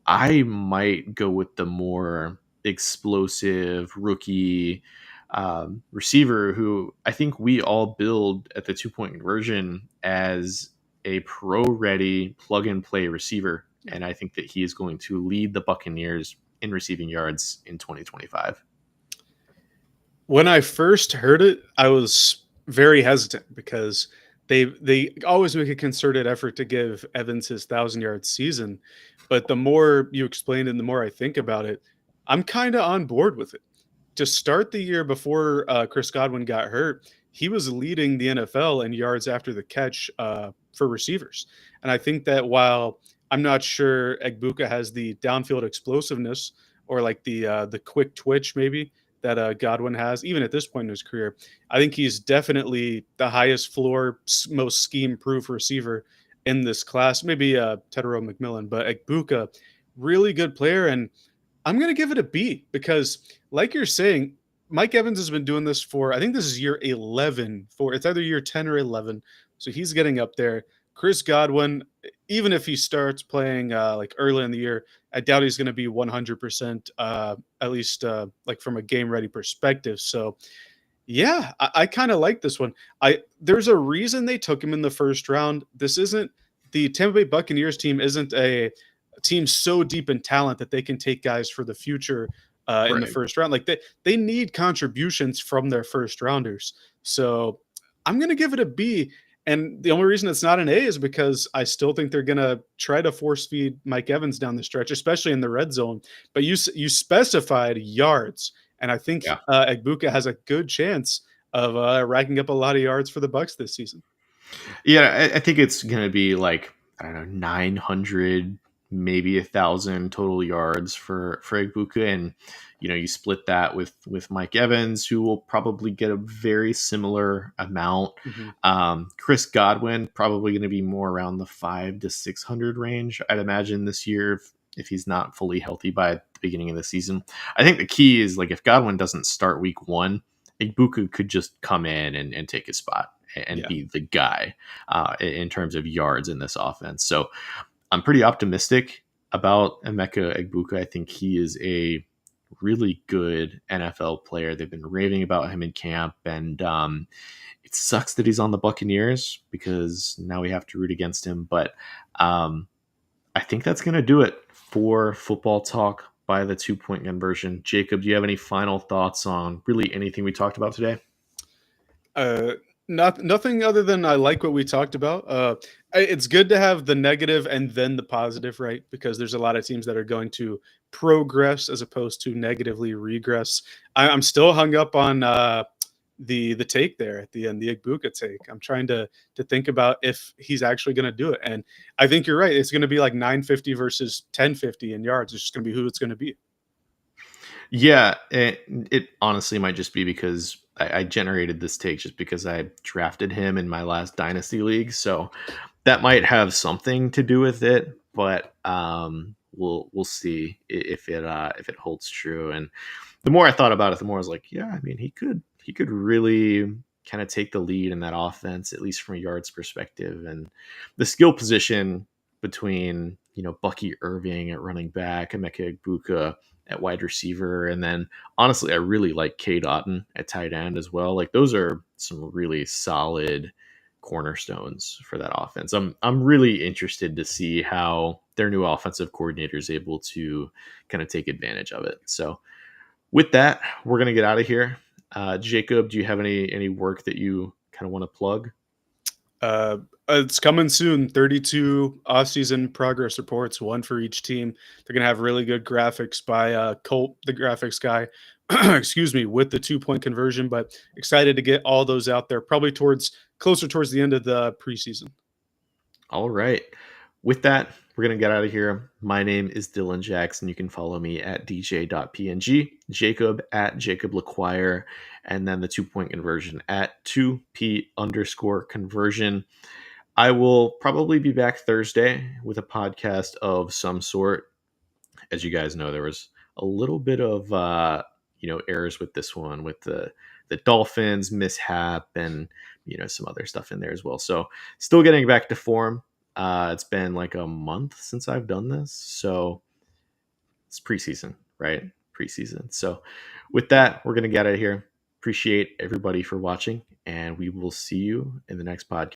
I might go with the more explosive rookie receiver who I think we all build at the 2 point conversion as a pro ready plug and play receiver. And I think that he is going to lead the Buccaneers in receiving yards in 2025. When I first heard it, I was very hesitant because they always make a concerted effort to give Evans his 1,000-yard season. But the more you explain it and the more I think about it, I'm kind of on board with it. To start the year before Chris Godwin got hurt, he was leading the NFL in yards after the catch for receivers. And I think that while I'm not sure Egbuka has the downfield explosiveness or like the quick twitch maybe that Godwin has, even at this point in his career, I think he's definitely the highest floor, most scheme-proof receiver in this class. Maybe Tedero McMillan, but Egbuka, really good player, and I'm going to give it a B because, like you're saying, Mike Evans has been doing this for, I think this is year 11 for, it's either year 10 or 11. So he's getting up there. Chris Godwin, even if he starts playing like early in the year, I doubt he's going to be 100%, at least like from a game ready perspective. So yeah, I kind of like this one. There's a reason they took him in the first round. This isn't the Tampa Bay Buccaneers team isn't a team so deep in talent that they can take guys for the future in the Right. first round. Like they need contributions from their first rounders. So I'm gonna give it a B. And the only reason it's not an A is because I still think they're gonna try to force feed Mike Evans down the stretch, especially in the red zone. But you specified yards, and I think Yeah. Egbuka has a good chance of racking up a lot of yards for the Bucks this season. Yeah, I think it's going to be like, I don't know, 900, maybe 1,000 total yards for Egbuka, and you split that with Mike Evans, who will probably get a very similar amount. Hmm. Chris Godwin probably going to be more around the 500 to 600 range, I'd imagine, this year if he's not fully healthy by the beginning of the season. I think the key is, like, if Godwin doesn't start week 1, Egbuka could just come in and take his spot and Yeah. be the guy in terms of yards in this offense. So I'm pretty optimistic about Emeka Egbuka. I think he is a really good NFL player. They've been raving about him in camp, and it sucks that he's on the Buccaneers because now we have to root against him. But I think that's going to do it for football talk by the 2-point conversion. Jacob, do you have any final thoughts on really anything we talked about today? Uh, nothing other than I like what we talked about. It's good to have the negative and then the positive, right? Because there's a lot of teams that are going to progress as opposed to negatively regress. I'm still hung up on the take there at the end, the Igbuka take. I'm trying to think about if he's actually going to do it, and I think you're right. It's going to be like 950 versus 1050 in yards. It's just going to be who it's going to be. Yeah, it honestly might just be because I generated this take just because I drafted him in my last dynasty league, so that might have something to do with it. But we'll see if it holds true. And the more I thought about it, the more I was like, yeah, I mean, he could really kind of take the lead in that offense, at least from a yards perspective, and the skill position between Bucky Irving at running back, Emeka Egbuka at wide receiver, and then honestly, I really like Cade Otton at tight end as well. Like, those are some really solid cornerstones for that offense. I'm really interested to see how their new offensive coordinator is able to kind of take advantage of it. So with that, we're gonna get out of here. Jacob, do you have any work that you kind of want to plug? It's coming soon. 32 off-season progress reports, one for each team. They're gonna have really good graphics by Colt, the graphics guy. Excuse me, with the 2-point conversion. But excited to get all those out there. Probably closer towards the end of the preseason. All right. With that, we're going to get out of here. My name is Dylan Jackson. You can follow me at dj.png, Jacob at Jacob LaQuire, and then the 2-point conversion at 2p_conversion. I will probably be back Thursday with a podcast of some sort. As you guys know, there was a little bit of errors with this one, with the Dolphins mishap, and some other stuff in there as well. So still getting back to form. It's been like a month since I've done this, so it's preseason, right? Preseason. So with that, we're gonna get out of here. Appreciate everybody for watching, and we will see you in the next podcast.